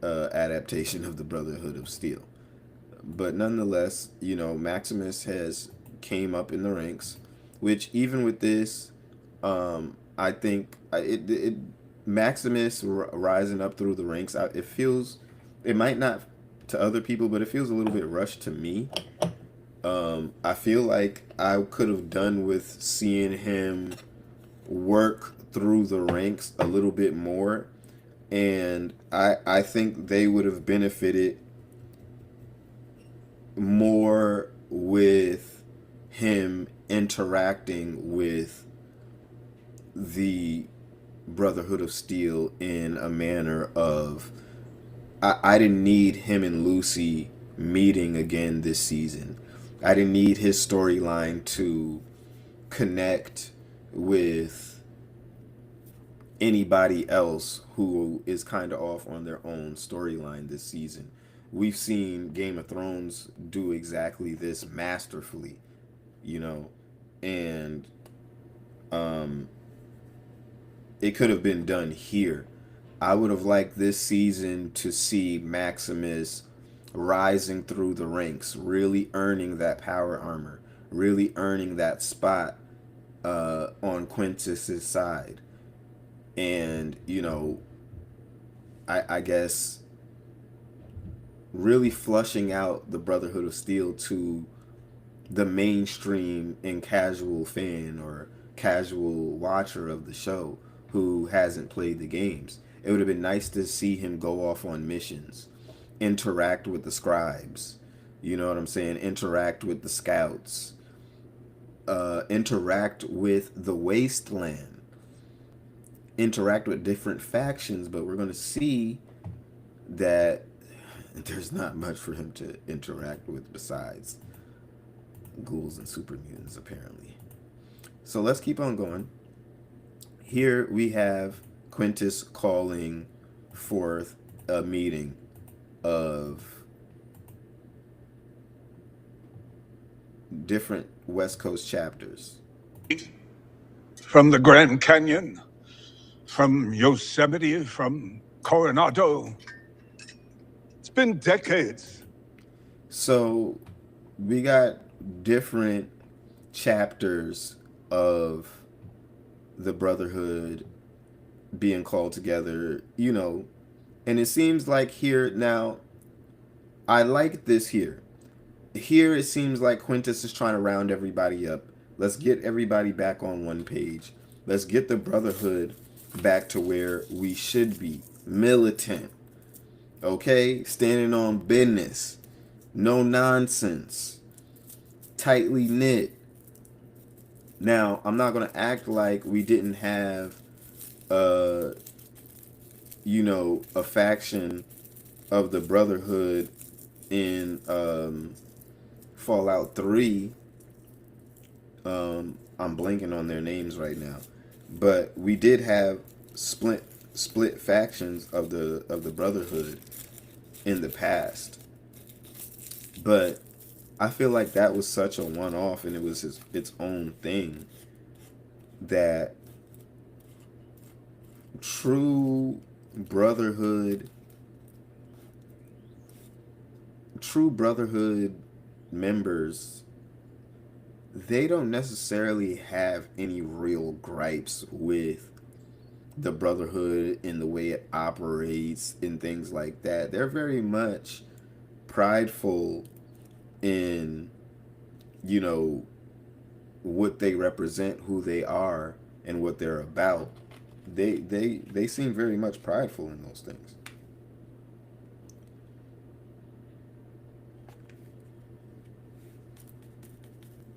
adaptation of the Brotherhood of Steel. But nonetheless, Maximus has came up in the ranks, which even with this, I think Maximus rising up through the ranks, it might not to other people, but it feels a little bit rushed to me. I feel like I could have done with seeing him work through the ranks a little bit more, and I think they would have benefited more with him interacting with the Brotherhood of Steel in a manner of, I didn't need him and Lucy meeting again this season. I didn't need his storyline to connect with anybody else who is kind of off on their own storyline this season. We've seen Game of Thrones do exactly this masterfully, and it could have been done here. I would have liked this season to see Maximus rising through the ranks, really earning that power armor, really earning that spot on Quintus's side. And, I guess really flushing out the Brotherhood of Steel to the mainstream and casual fan or casual watcher of the show who hasn't played the games. It would have been nice to see him go off on missions, interact with the scribes, you know what I'm saying? Interact with the scouts, interact with the wasteland, interact with different factions, but we're going to see that there's not much for him to interact with besides ghouls and super mutants, apparently. So let's keep on going. Here we have Quintus calling forth a meeting of different West Coast chapters. From the Grand Canyon, from Yosemite, from Coronado. It's been decades. So we got different chapters of the Brotherhood being called together, and it seems like here now, I like this here. Here it seems like Quintus is trying to round everybody up. Let's get everybody back on one page. Let's get the Brotherhood back to where we should be. Militant. Okay? Standing on business. No nonsense. Tightly knit. Now, I'm not gonna act like we didn't have, a faction of the Brotherhood in Fallout 3. I'm blanking on their names right now, but we did have split factions of the Brotherhood in the past. But I feel like that was such a one-off, and it was its own thing, that true brotherhood members, they don't necessarily have any real gripes with the Brotherhood in the way it operates and things like that. They're very much prideful in, what they represent, who they are, and what they're about. They seem very much prideful in those things.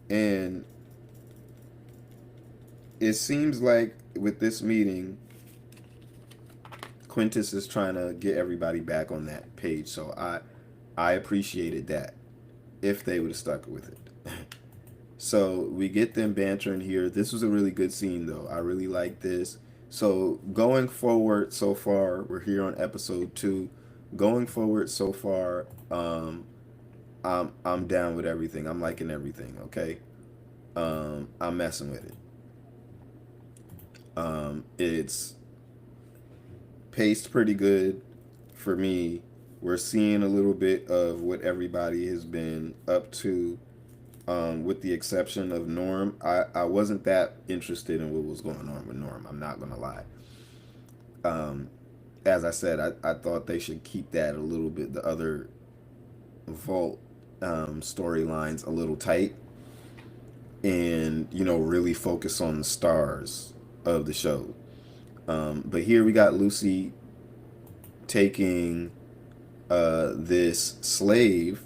And it seems like with this meeting, Quintus is trying to get everybody back on that page. So I appreciated that, if they would have stuck with it. So we get them bantering here. This was a really good scene, though. I really like this. So going forward, so far, we're here on episode 2. Going forward, so far, I'm down with everything. I'm liking everything. Okay, I'm messing with it. It's paced pretty good for me. We're seeing a little bit of what everybody has been up to, with the exception of Norm. I wasn't that interested in what was going on with Norm. I'm not going to lie. As I said, I thought they should keep that a little bit, the other Vault storylines, a little tight, and, really focus on the stars of the show. But here we got Lucy taking this slave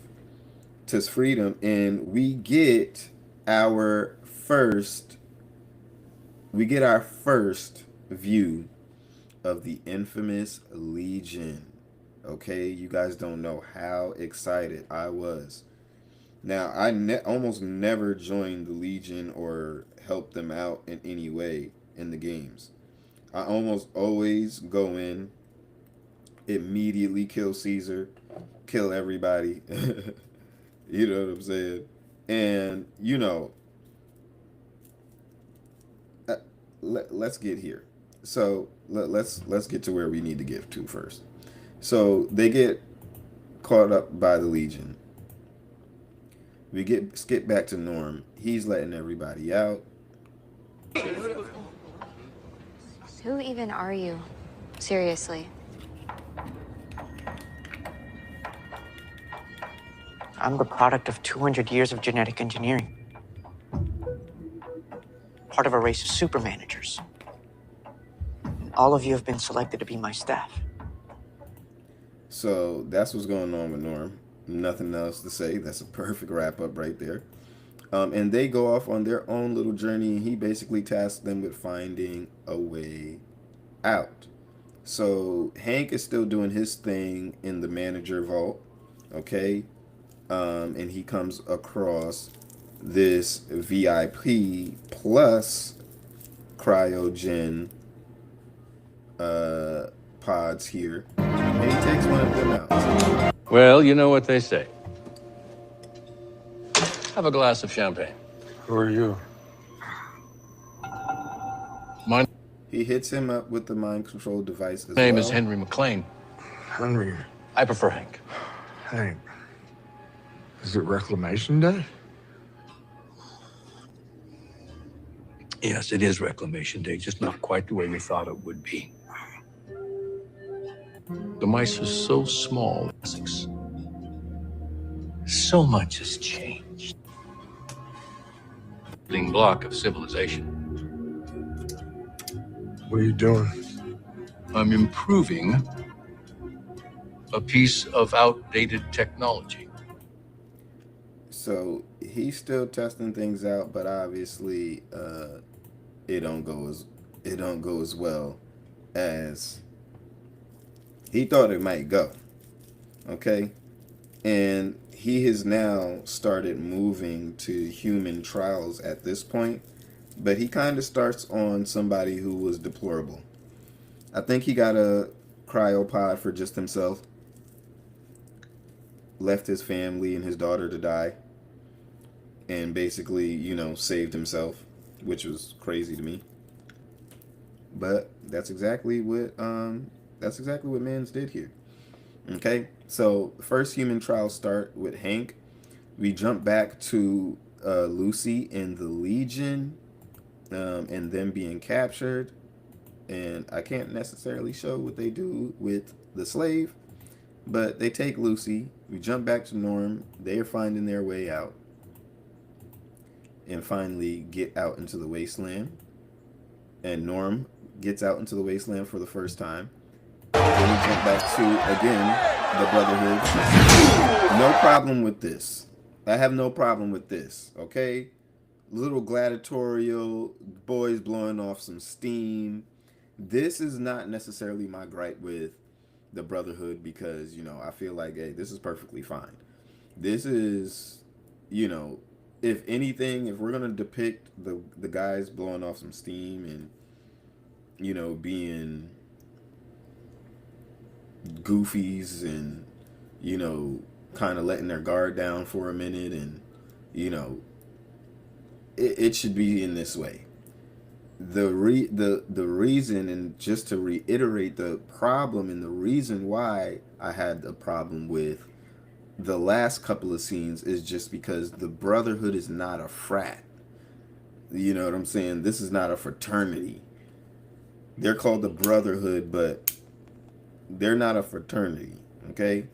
to his freedom, and we get our first view of the infamous Legion. Okay, you guys don't know how excited I was. Now, I almost never joined the Legion or helped them out in any way in the games. I almost always go in, immediately kill Caesar, kill everybody. You know what I'm saying? And, let's get here. So let's get to where we need to get to first. So they get caught up by the Legion. We skip back to Norm. He's letting everybody out. Who even are you? Seriously. I'm the product of 200 years of genetic engineering. Part of a race of super managers. All of you have been selected to be my staff. So that's what's going on with Norm. Nothing else to say. That's a perfect wrap up right there. And they go off on their own little journey. He basically tasks them with finding a way out. So Hank is still doing his thing in the manager vault. Okay. And he comes across this VIP plus cryogen pods here. And he takes one of them out. Well, you know what they say. Have a glass of champagne. Who are you? My He hits him up with the mind control device as name well. is Henry McLean. Henry. I prefer Hank. Hank. Is it Reclamation Day? Yes, it is Reclamation Day, just not quite the way we thought it would be. The mice are so small, Essex. So much has changed. Building block of civilization. What are you doing? I'm improving a piece of outdated technology. So he's still testing things out, but obviously, it don't go as it don't go as well as he thought it might go. Okay, and he has now started moving to human trials at this point, but he kind of starts on somebody who was deplorable. I think he got a cryopod for just himself, left his family and his daughter to die, and basically, saved himself, which was crazy to me. But that's exactly what Mans did here. Okay, so first human trials start with Hank. We jump back to Lucy and the Legion, and them being captured. And I can't necessarily show what they do with the slave, but they take Lucy. We jump back to Norm. They are finding their way out and finally get out into the wasteland. And Norm gets out into the wasteland for the first time. Then we jump back to, again, the Brotherhood. No problem with this. I have no problem with this, okay? Little gladiatorial, boys blowing off some steam. This is not necessarily my gripe with the Brotherhood because, I feel like, hey, this is perfectly fine. This is, if anything, if we're going to depict the guys blowing off some steam and, being goofies and, kind of letting their guard down for a minute and, it should be in this way. The reason, and just to reiterate the problem and the reason why I had a problem with the last couple of scenes is just because the Brotherhood is not a frat. You know what I'm saying? This is not a fraternity. They're called the Brotherhood, but they're not a fraternity, okay?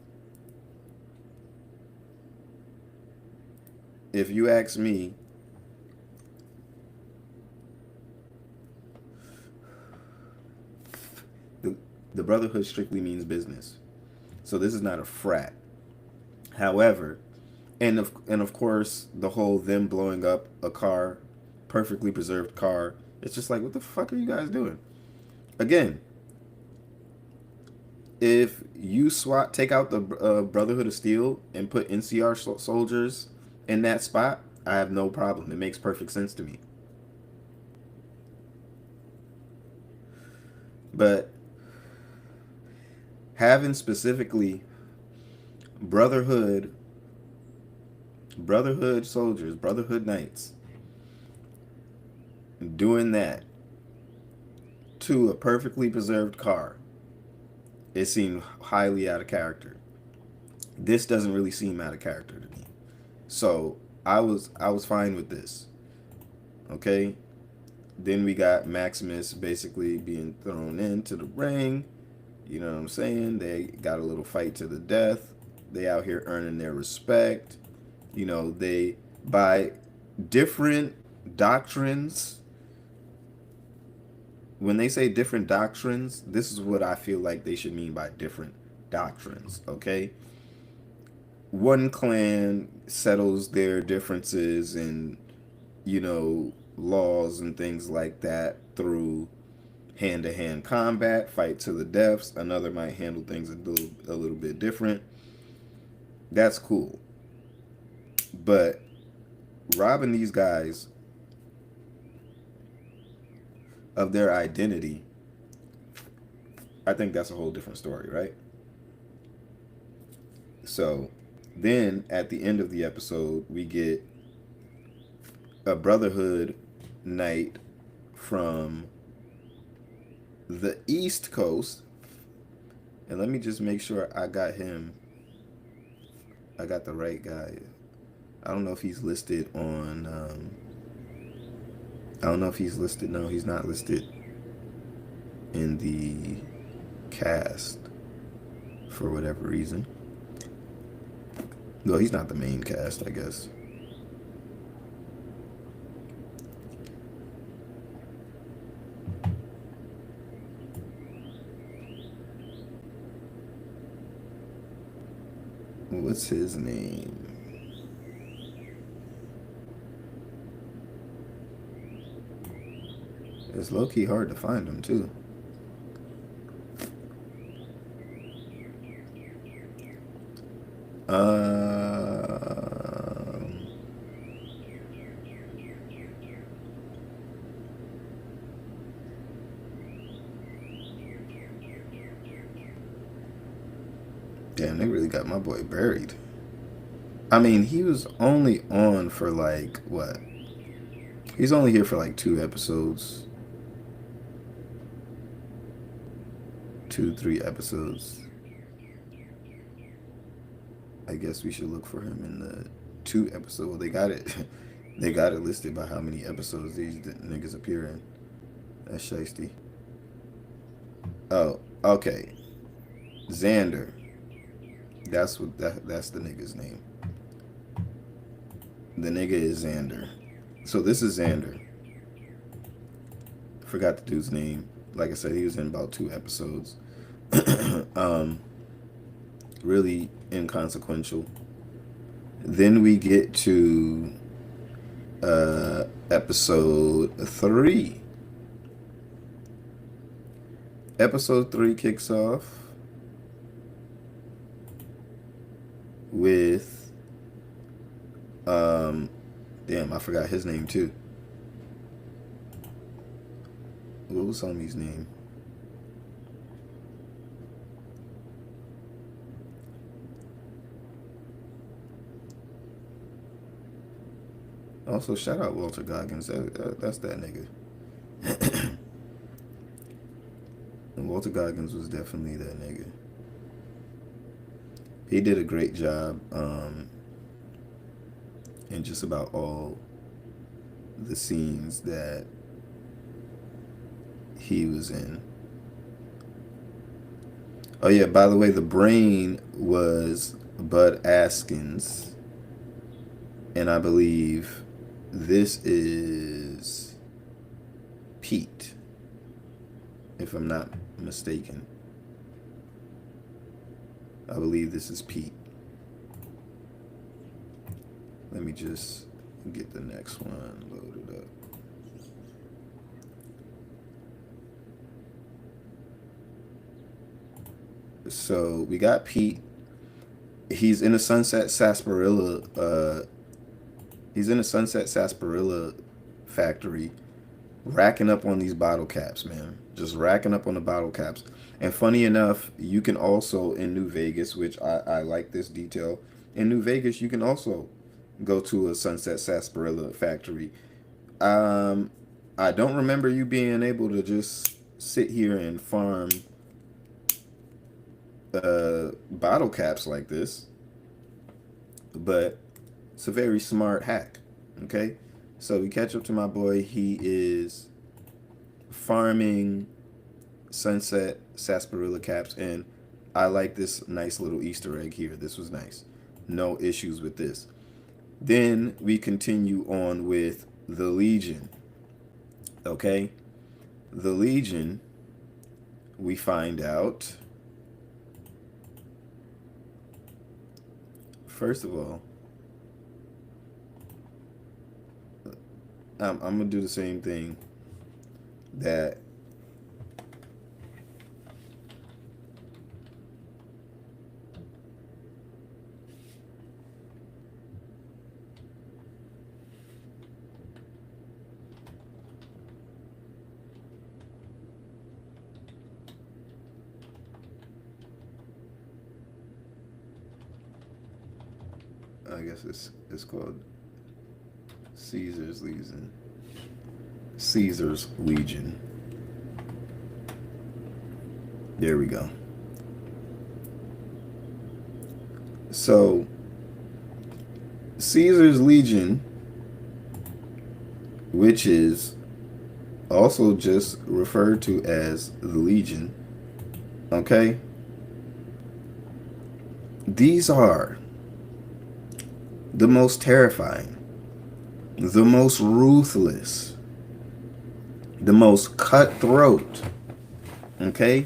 If you ask me, the Brotherhood strictly means business. So this is not a frat. However, and of course, the whole them blowing up a car, perfectly preserved car, it's just like, what the fuck are you guys doing? Again, if you take out the Brotherhood of Steel and put NCR soldiers in that spot, I have no problem. It makes perfect sense to me. But having specifically Brotherhood soldiers, Brotherhood Knights, doing that to a perfectly preserved car, it seemed highly out of character. This doesn't really seem out of character to me. So I was fine with this. Okay? Then we got Maximus basically being thrown into the ring. You know what I'm saying? They got a little fight to the death. They out here earning their respect. They, by different doctrines, when they say different doctrines, this is what I feel like they should mean by different doctrines, okay? One clan settles their differences and, laws and things like that through hand-to-hand combat, fight to the deaths. Another might handle things a little bit different. That's cool. But robbing these guys of their identity, I think that's a whole different story, right? So then at the end of the episode, we get a Brotherhood Knight from the East Coast. And let me just make sure I got him. I got the right guy. I don't know if he's listed on... I don't know if he's listed. No, he's not listed in the cast for whatever reason. No, he's not the main cast, I guess. What's his name? It's low-key hard to find them, too. Damn, they really got my boy buried. I mean, he was only on for like, what? He's only here for like 2 episodes. 2, 3 episodes. I guess we should look for him in the 2 episode. Well, they got it. They got it listed by how many episodes these niggas appear in. That's shiesty. Oh, okay. Xander. That's the nigga's name. The nigga is Xander. So this is Xander. Forgot the dude's name. Like I said, he was in about 2 episodes. Really inconsequential. Then we get to episode 3. Episode 3 kicks off with damn, I forgot his name too. What was homie's name? Also, shout out Walter Goggins. That's that nigga. And Walter Goggins was definitely that nigga. He did a great job in just about all the scenes that he was in. Oh yeah, by the way, the brain was Bud Askins. And I believe this is Pete, if I'm not mistaken. I believe this is Pete. Let me just get the next one loaded up. So we got Pete. He's in a Sunset Sarsaparilla. He's in a Sunset Sarsaparilla factory, racking up on these bottle caps, man. Just racking up on the bottle caps. And funny enough, you can also in New Vegas, which I like this detail. In New Vegas, you can also go to a Sunset Sarsaparilla factory. I don't remember you being able to just sit here and farm bottle caps like this, but it's a very smart hack. Okay, so we catch up to my boy. He is farming Sunset Sarsaparilla caps, and I like this nice little Easter egg here. This was nice. No issues with this. Then we continue on with the Legion. Okay, the Legion, we find out, first of all, I'm gonna do the same thing that I guess it's called Caesar's Legion. Caesar's Legion. There we go. So Caesar's Legion, which is also just referred to as the Legion, okay? These are the most terrifying, the most ruthless, the most cutthroat, okay?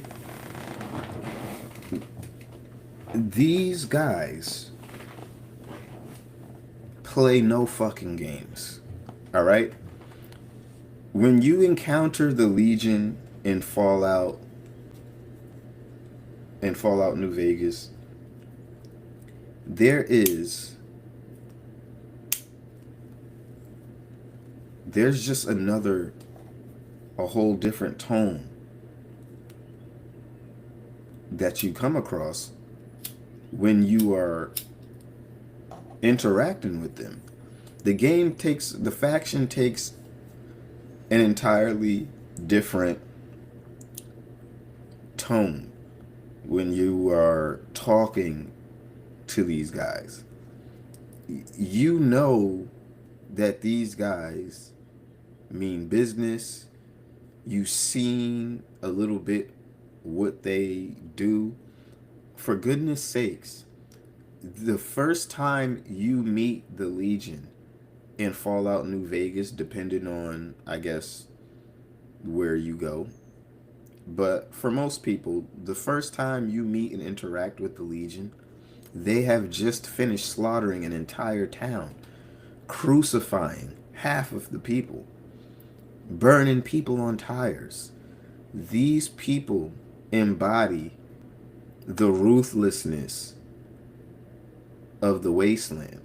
These guys play no fucking games, all right? when you encounter the Legion in Fallout New Vegas, there's just a whole different tone that you come across when you are interacting with them. The faction takes an entirely different tone when you are talking to these guys. You know that these guys mean business. You've seen a little bit what they do. For goodness sakes, the first time you meet the Legion in Fallout New Vegas, depending on, I guess, where you go, but for most people, the first time you meet and interact with the Legion, they have just finished slaughtering an entire town, crucifying half of the people, burning people on tires. These people embody the ruthlessness of the wasteland.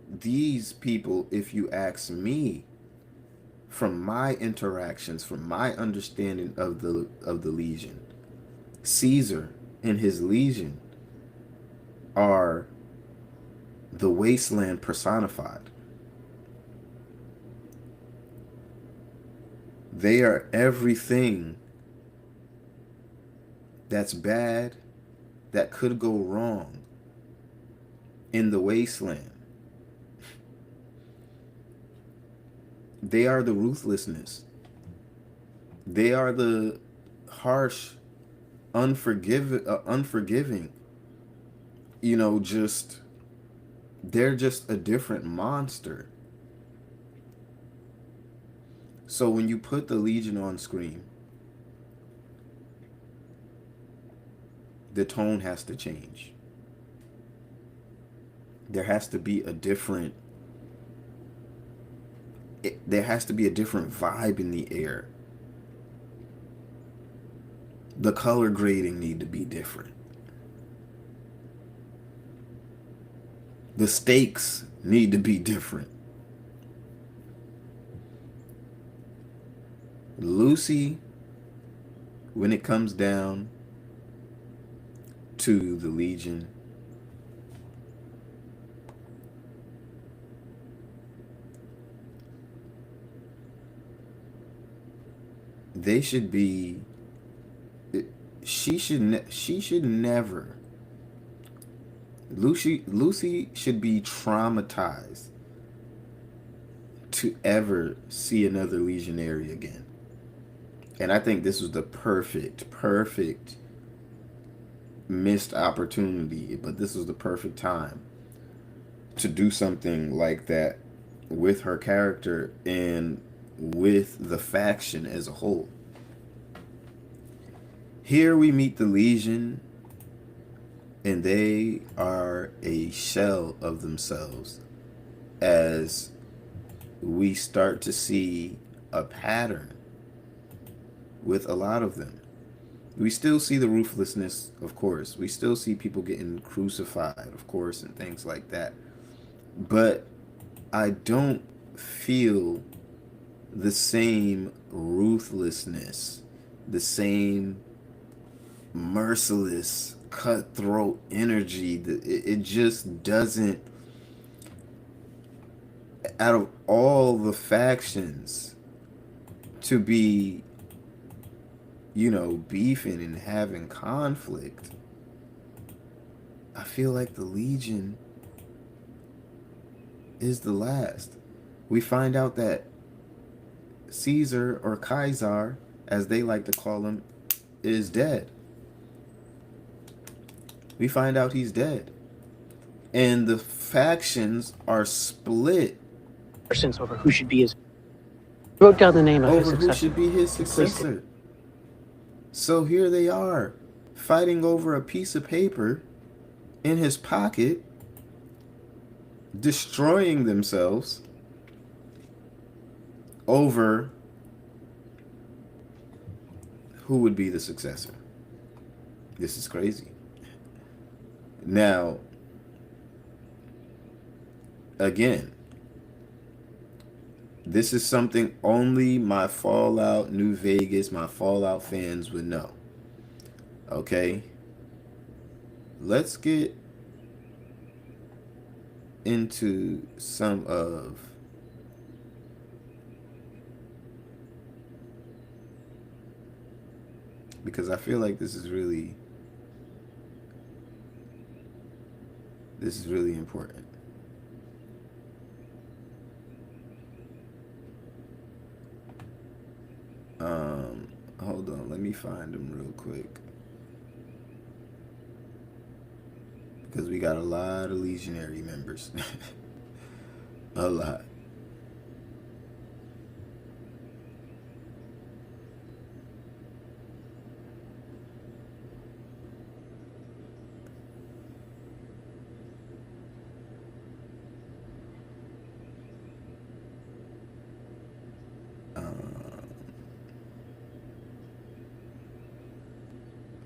These people, if you ask me, from my interactions, from my understanding of the Legion, Caesar and his Legion are the wasteland personified. They are everything that's bad, that could go wrong in the wasteland. They are the ruthlessness. They are the harsh, unforgiving. They're just a different monster. So when you put the Legion on screen, the tone has to change. There has to be a different vibe in the air. The color grading need to be different. The stakes need to be different. Lucy, when it comes down to the Legion, they should be, she should never, Lucy should be traumatized to ever see another Legionary again. And I think this was the perfect missed opportunity, but this was the perfect time to do something like that with her character and with the faction as a whole. Here we meet the Legion, and they are a shell of themselves as we start to see a pattern with a lot of them. We still see the ruthlessness, of course. We still see people getting crucified, of course, and things like that. But I don't feel the same ruthlessness, the same merciless, cutthroat energy. It just doesn't. Out of all the factions to be, beefing and having conflict, I feel like the Legion is the last. We find out that Caesar, or Kaiser, as they like to call him, is dead. We find out he's dead. And the factions are split Over who should be his... Wrote down the name of his over successor. who should be his successor. So here they are, fighting over a piece of paper in his pocket, destroying themselves over who would be the successor. This is crazy. Now, again, this is something only my Fallout New Vegas, my Fallout fans would know. Okay? Let's get into some of because I feel like this is really important. Hold on, let me find them real quick. Because we got a lot of legionary members. A lot.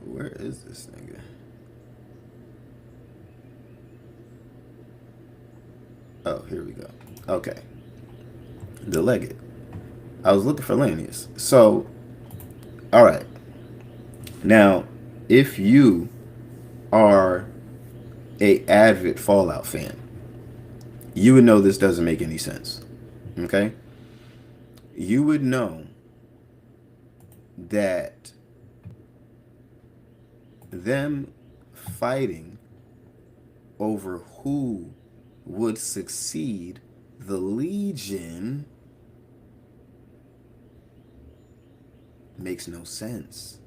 Where is this nigga? Oh, here we go. Okay. The Legate. I was looking for Lanius. So, all right. Now, if you are a avid Fallout fan, you would know this doesn't make any sense. Okay? You would know that them fighting over who would succeed the Legion makes no sense.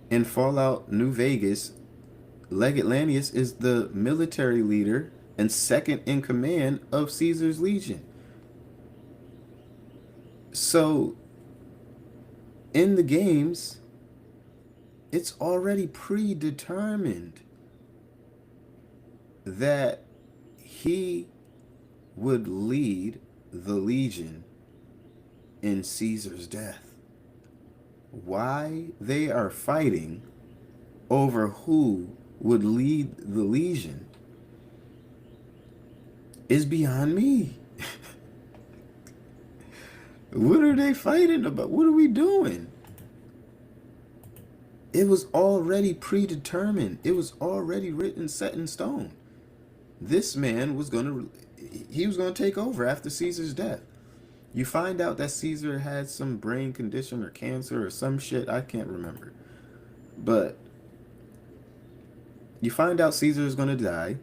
In Fallout New Vegas, Legate Lanius is the military leader and second in command of Caesar's Legion. So, in the games, it's already predetermined that he would lead the Legion in Caesar's death. Why they are fighting over who would lead the Legion is beyond me. What are they fighting about? What are we doing? It was already predetermined. It was already written, set in stone. This man was going to take over after Caesar's death. You find out that Caesar had some brain condition or cancer or some shit. I can't remember. But you find out Caesar is going to die.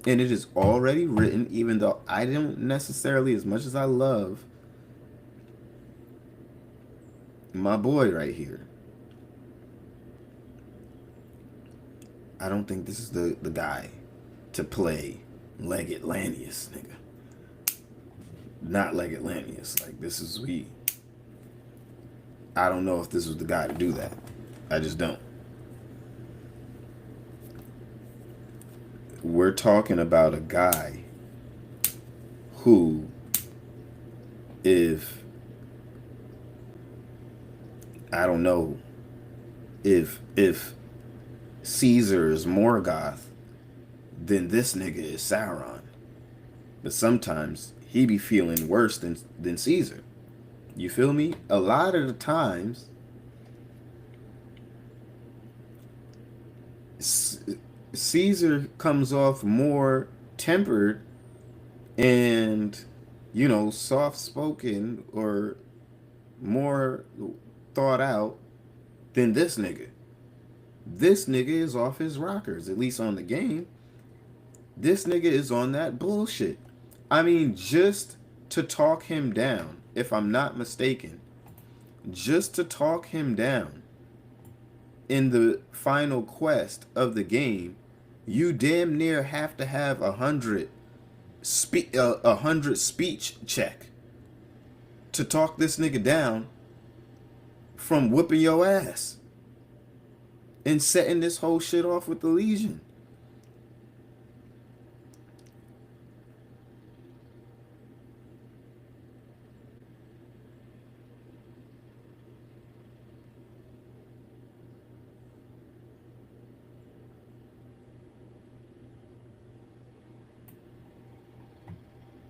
And it is already written, even though I don't necessarily, as much as I love my boy right here, I don't think this is the guy to play Legate Lanius, nigga. Not Legate Lanius. Like, this is I don't know if this was the guy to do that. I just don't. We're talking about a guy who, if I don't know if Caesar is Morgoth, then this nigga is Sauron. But sometimes he be feeling worse than Caesar. You feel me? A lot of the times, Caesar comes off more tempered and, you know, soft-spoken or more thought out than this nigga. This nigga is off his rockers, at least on the game. This nigga is on that bullshit. I mean, just to talk him down, if I'm not mistaken, just to talk him down in the final quest of the game, you damn near have to have 100 speech check to talk this nigga down from whooping your ass and setting this whole shit off with the Legion.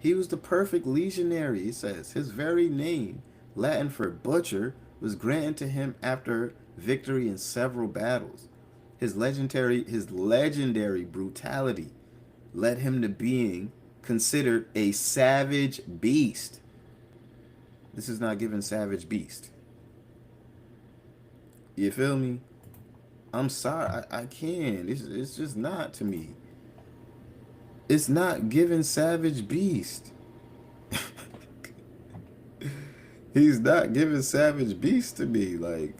He was the perfect legionary, it says. His very name, Latin for butcher, was granted to him after victory in several battles. His legendary brutality led him to being considered a savage beast. This is not given savage beast. You feel me? I'm sorry, I can't. It's just not to me. It's not given savage beast. He's not giving savage beast to me. Like,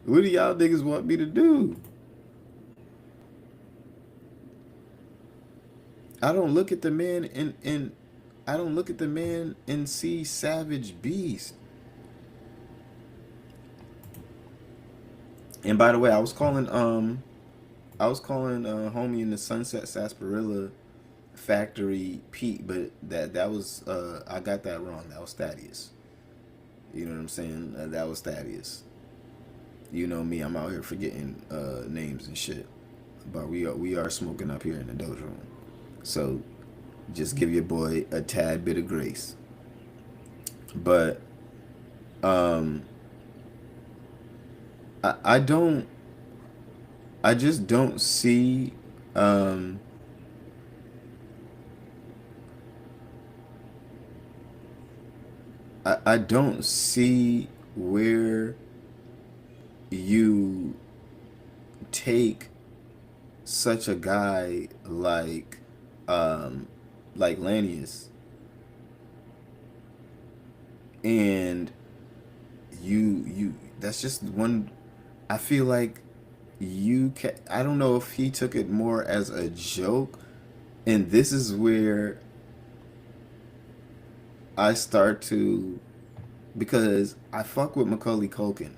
what do y'all niggas want me to do? I don't look at the man and see savage beast. And by the way, I was calling homie in the Sunset Sarsaparilla Factory Pete, but that was I got that wrong. That was Thaddeus. You know what I'm saying? That was Thaddeus. You know me, I'm out here forgetting names and shit. But we are smoking up here in the Doja Room. So just give your boy a tad bit of grace. But I just don't see I don't see where you take such a guy like Lanius and you that's just one. I feel like I don't know if he took it more as a joke, and this is where I start to, because I fuck with Macaulay Culkin.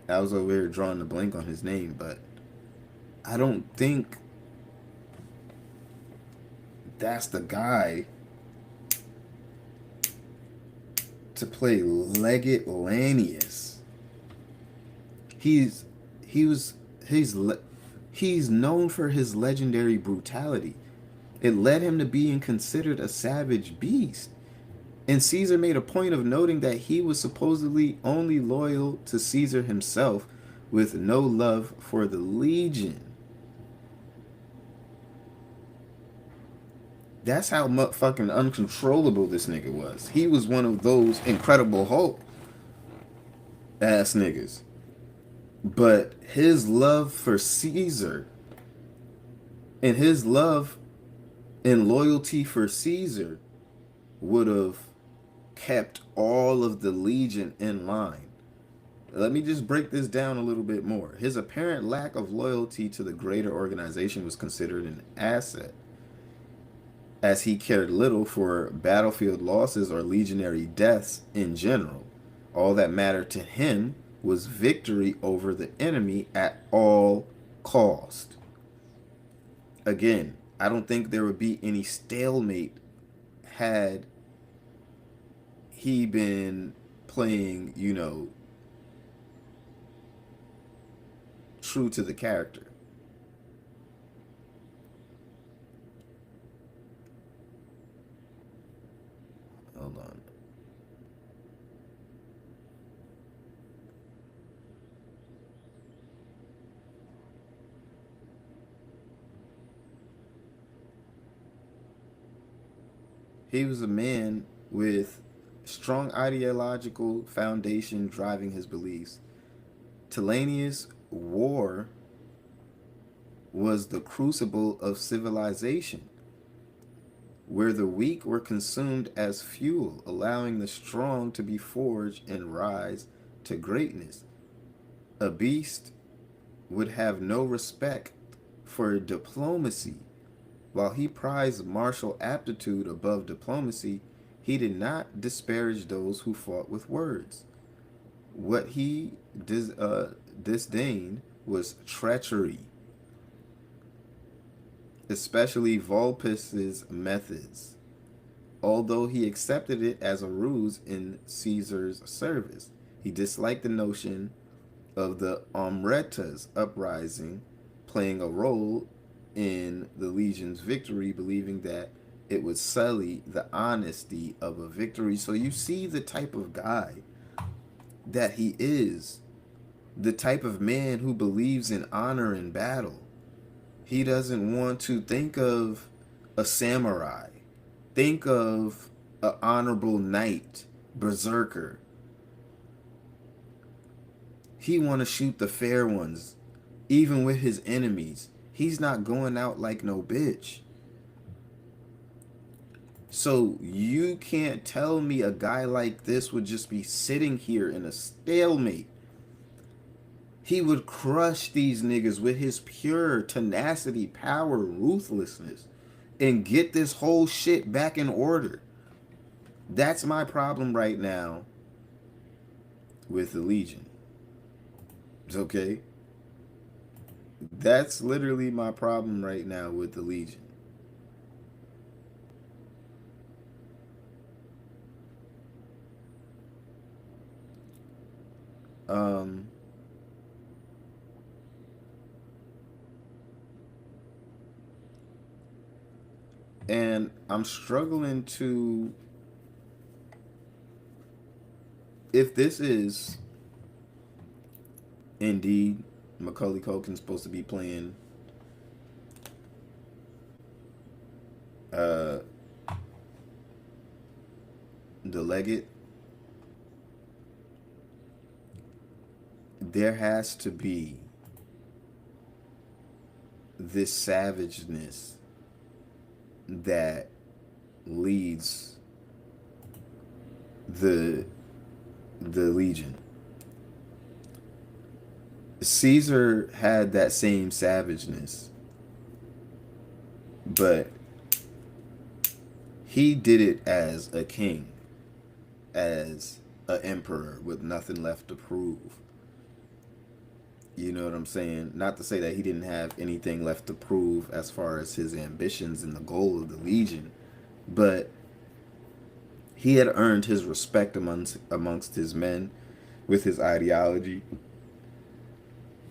I was over here drawing the blank on his name, but I don't think that's the guy to play Leggett Lanius. He's known for his legendary brutality. It led him to being considered a savage beast. And Caesar made a point of noting that he was supposedly only loyal to Caesar himself, with no love for the Legion. That's how fucking uncontrollable this nigga was. He was one of those Incredible Hulk ass niggas. But his love for Caesar and his love and loyalty for Caesar would have kept all of the Legion in line. Let me just break this down a little bit more. His apparent lack of loyalty to the greater organization was considered an asset, as he cared little for battlefield losses or legionary deaths in general. All that mattered to him was victory over the enemy at all cost. Again, I don't think there would be any stalemate had he been playing, true to the character. Hold on. He was a man with strong ideological foundation driving his beliefs. Talanius' war was the crucible of civilization, where the weak were consumed as fuel, allowing the strong to be forged and rise to greatness. A beast would have no respect for diplomacy. While he prized martial aptitude above diplomacy, he did not disparage those who fought with words. What he disdained was treachery, especially Vulpus's methods, although he accepted it as a ruse in Caesar's service. He disliked the notion of the Omertas uprising playing a role in the legion's victory, believing that it would sully the honesty of a victory. So you see the type of guy that he is, the type of man who believes in honor in battle. He doesn't want to think of a samurai, think of an honorable knight, berserker. He want to shoot the fair ones, even with his enemies. He's not going out like no bitch. So you can't tell me a guy like this would just be sitting here in a stalemate. He would crush these niggas with his pure tenacity, power, ruthlessness, and get this whole shit back in order. That's my problem right now with the Legion. Okay? That's literally my problem right now with the Legion. And I'm struggling to, if this is indeed Macaulay Culkin supposed to be playing the Legate, there has to be this savageness that leads the Legion. Caesar had that same savageness, but he did it as a king, as an emperor with nothing left to prove. You know what I'm saying? Not to say that he didn't have anything left to prove as far as his ambitions and the goal of the Legion, but he had earned his respect amongst his men with his ideology,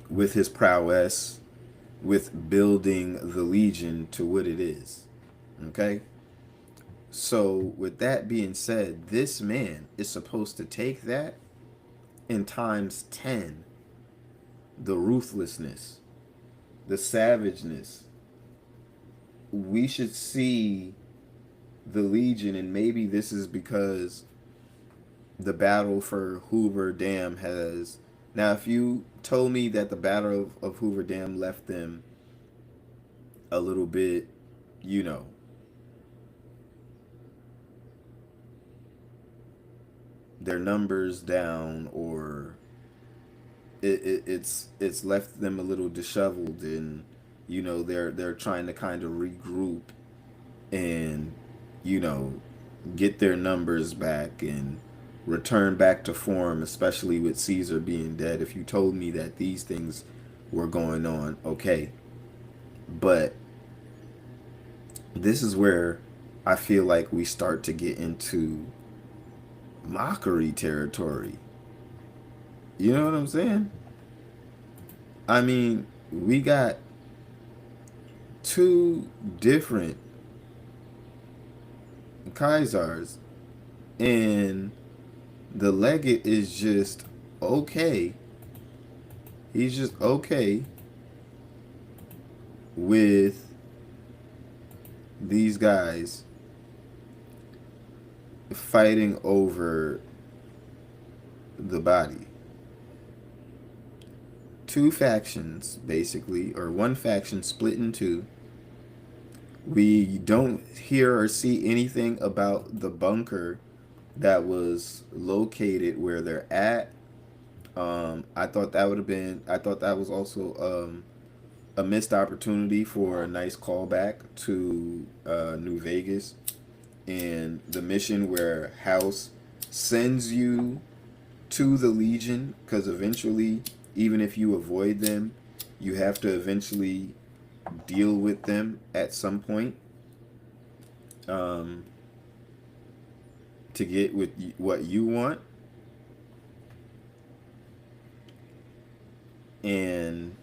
with his prowess, with building the Legion to what it is. Okay? So with that being said, this man is supposed to take that and times 10. The ruthlessness, the savageness. We should see the Legion, and maybe this is because the battle for Hoover Dam has... Now, if you told me that the battle of Hoover Dam left them a little bit, you know, their numbers down, or it's left them a little disheveled, and you know they're trying to kind of regroup and you know get their numbers back and return back to form, especially with Caesar being dead. If you told me that these things were going on, okay, but this is where I feel like we start to get into mockery territory. You know what I'm saying? I mean, we got two different Kaisars, and the Legate is just okay. He's just okay with these guys fighting over the body. Two factions, basically, or one faction split in two. We don't hear or see anything about the bunker that was located where they're at. I thought that would have been, I thought that was also a missed opportunity for a nice callback to New Vegas and the mission where House sends you to the Legion, because eventually, even if you avoid them, you have to eventually deal with them at some point to get with what you want. And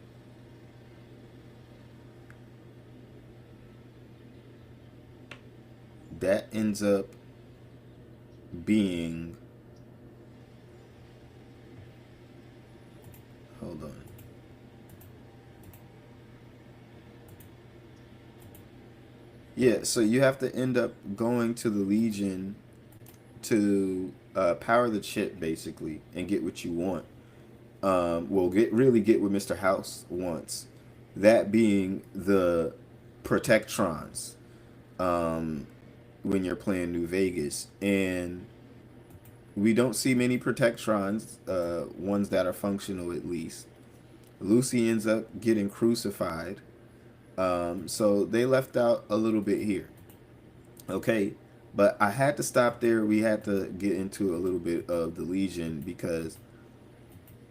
that ends up being, hold on. Yeah, so you have to end up going to the Legion to power the chip, basically, and get what you want. Well, get what Mr. House wants. That being the Protectrons, when you're playing New Vegas. And we don't see many Protectrons, ones that are functional at least. Lucy ends up getting crucified. So they left out a little bit here. Okay, but I had to stop there. We had to get into a little bit of the Legion because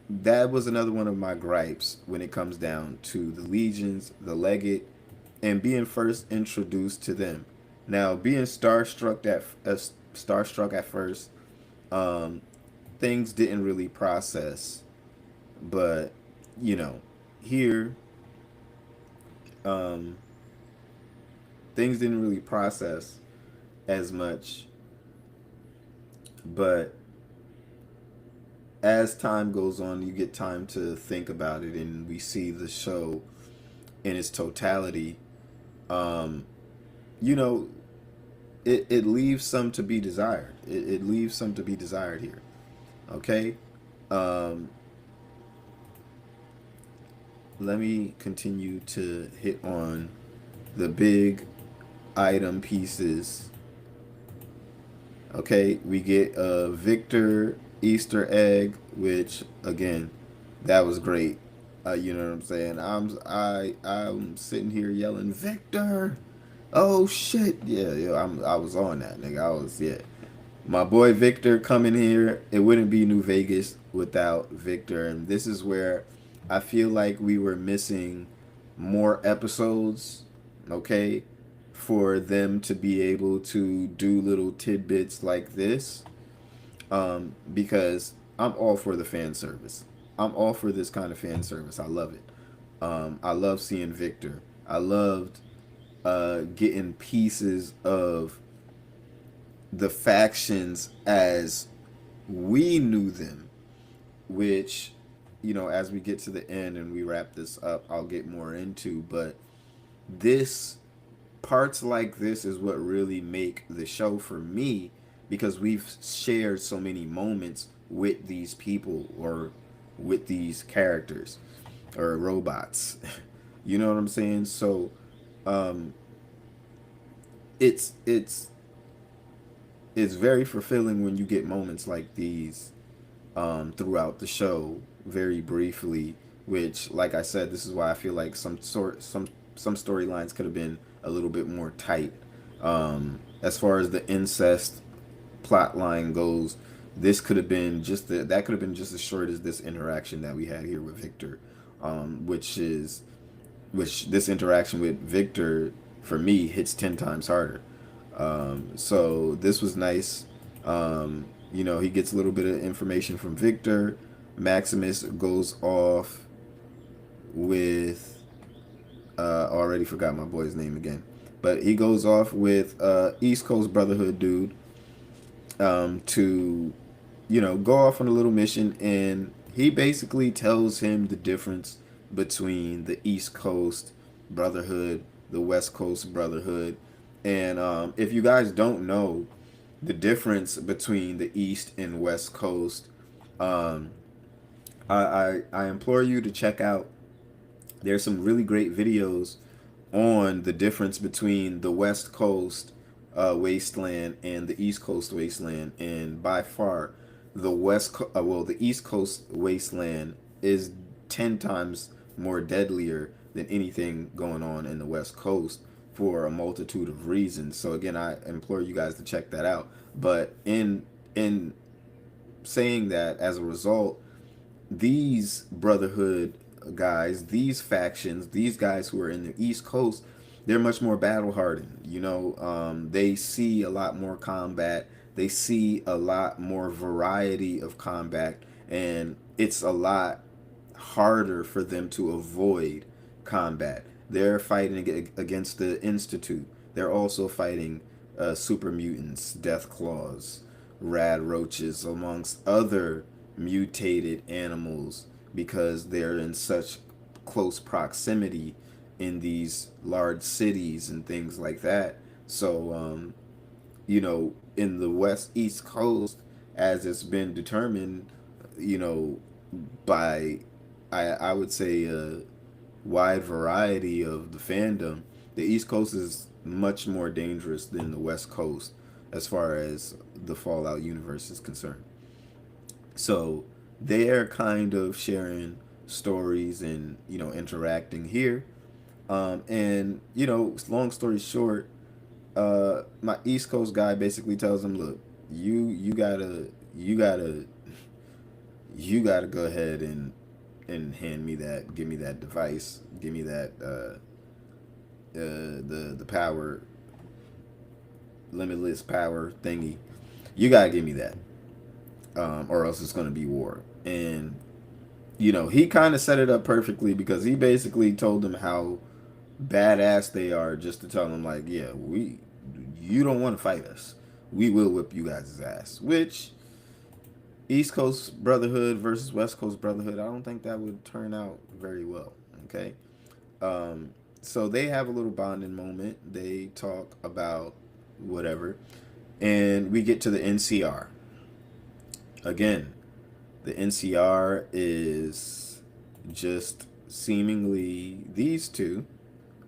that was another one of my gripes when it comes down to the Legions, the Legate, and being first introduced to them. Now, being starstruck at first, things didn't really process, but you know, here, things didn't really process as much, but as time goes on, you get time to think about it, and we see the show in its totality. You know, it leaves some to be desired. It leaves some to be desired here. Okay? Let me continue to hit on the big item pieces. Okay, we get a Victor Easter egg, which again, that was great. You know what I'm saying? I'm sitting here yelling, Victor! Oh shit! Yeah, I was on that, nigga. My boy Victor coming here. It wouldn't be New Vegas without Victor, and this is where I feel like we were missing more episodes, okay, for them to be able to do little tidbits like this, because I'm all for the fan service. I'm all for this kind of fan service. I love it. I love seeing Victor. I loved getting pieces of the factions as we knew them, which, you know, as we get to the end and we wrap this up, I'll get more into. But parts like this is what really make the show for me, because we've shared so many moments with these people or with these characters or robots. You know what I'm saying? So it's very fulfilling when you get moments like these throughout the show, very briefly, which, like I said, this is why I feel like some storylines could have been a little bit more tight. As far as the incest plot line goes, this could have been that could have been just as short as this interaction that we had here with Victor, which this interaction with Victor for me hits 10 times harder. So this was nice. You know, he gets a little bit of information from Victor. Maximus goes off with already forgot my boy's name again, but he goes off with East Coast Brotherhood dude to, you know, go off on a little mission, and he basically tells him the difference between the East Coast Brotherhood, the West Coast Brotherhood. And if you guys don't know the difference between the East and West Coast, I implore you to check out. There's some really great videos on the difference between the West Coast wasteland and the East Coast wasteland, and by far the East Coast wasteland is 10 times more deadlier than anything going on in the West Coast for a multitude of reasons. So again, I implore you guys to check that out. But in saying that, as a result, these Brotherhood guys, these factions, these guys who are in the East Coast, they're much more battle hardened. You know, they see a lot more combat. They see a lot more variety of combat, and it's a lot harder for them to avoid combat. They're fighting against the Institute. They're also fighting super mutants, death claws, rad roaches, amongst other mutated animals, because they're in such close proximity in these large cities and things like that. So, in the East Coast, as it's been determined, you know, by, I would say, a wide variety of the fandom, the East Coast is much more dangerous than the West Coast as far as the Fallout universe is concerned. So they're kind of sharing stories and, interacting here. And, long story short, my East Coast guy basically tells him, look, you gotta go ahead and hand me that, give me that device, give me that the power, limitless power thingy. You gotta give me that, or else it's gonna be war. And he kind of set it up perfectly, because he basically told them how badass they are, just to tell them, like, yeah, you don't want to fight us, we will whip you guys' ass. Which, East Coast Brotherhood versus West Coast Brotherhood, I don't think that would turn out very well. Okay. So they have a little bonding moment. They talk about whatever. And we get to the NCR. Again, the NCR is just seemingly these two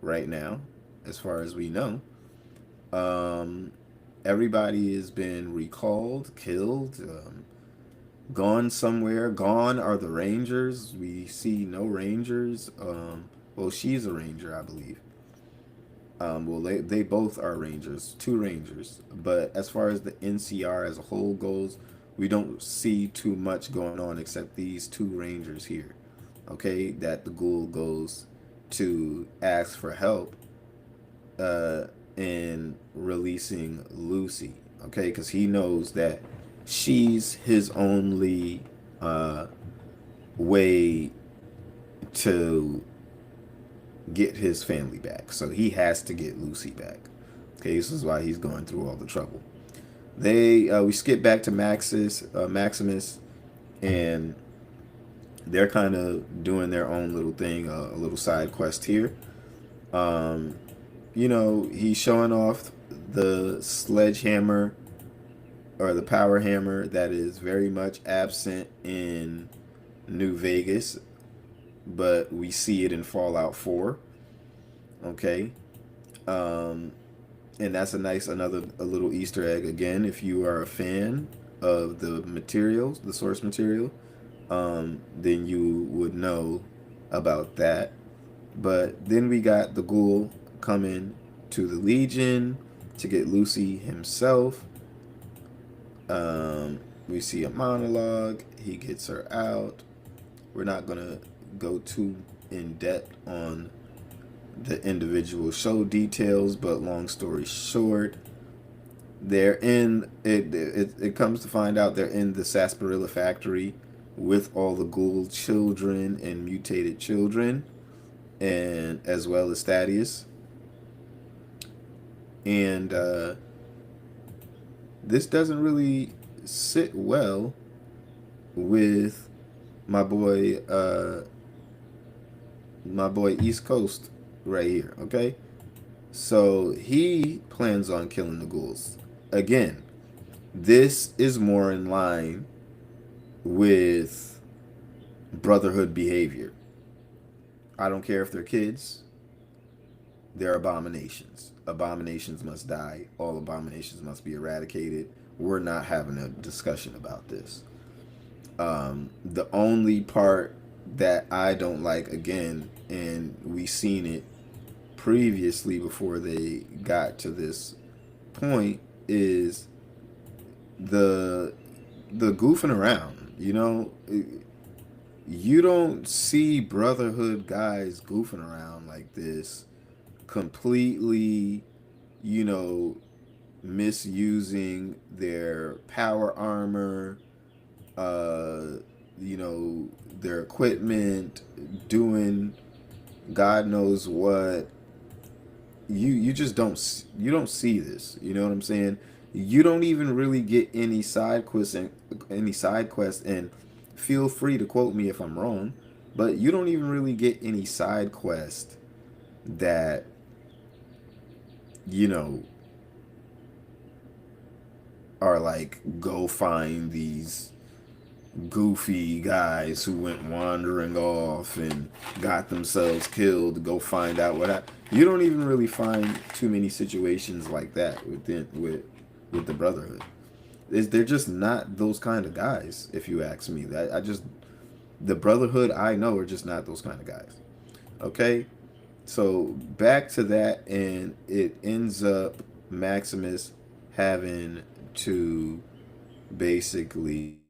right now, as far as we know. Everybody has been recalled, killed, gone somewhere. Gone are the Rangers. We see no Rangers. Well, she's a Ranger, I believe. Well, they both are Rangers, two Rangers. But as far as the NCR as a whole goes, we don't see too much going on except these two Rangers here. Okay, that the Ghoul goes to ask for help in releasing Lucy. Okay, because he knows that she's his only way to get his family back. So he has to get Lucy back. Okay, this is why he's going through all the trouble. We skip back to Maximus, and they're kind of doing their own little thing, a little side quest here. He's showing off the sledgehammer, or the power hammer, that is very much absent in New Vegas, but we see it in Fallout 4. Okay. And that's a little Easter egg. Again, if you are a fan of the materials, the source material, then you would know about that. But then we got the Ghoul coming to the Legion to get Lucy himself. We see a monologue. He gets her out. We're not gonna go too in depth on the individual show details, but long story short, they're in it. It comes to find out they're in the sarsaparilla factory with all the Ghoul children and mutated children, and as well as Thaddeus. And this doesn't really sit well with my boy East Coast right here. Okay, so he plans on killing the Ghouls. Again, this is more in line with Brotherhood behavior. I don't care if they're kids, they're abominations. Abominations must die. All abominations must be eradicated. We're not having a discussion about this. The only part that I don't like, again, and we seen it previously before they got to this point, is the goofing around. You don't see Brotherhood guys goofing around like this, completely, misusing their power armor, their equipment, doing God knows what, you just don't see this. You know what I'm saying? You don't even really get any side quests and feel free to quote me if I'm wrong, but you don't even really get any side quest that, you know, are like, go find these goofy guys who went wandering off and got themselves killed to go find out what happened. You don't even really find too many situations like that with the Brotherhood. They're just not those kind of guys, if you ask me. The Brotherhood I know are just not those kind of guys. Okay? So back to that, and it ends up Maximus having to basically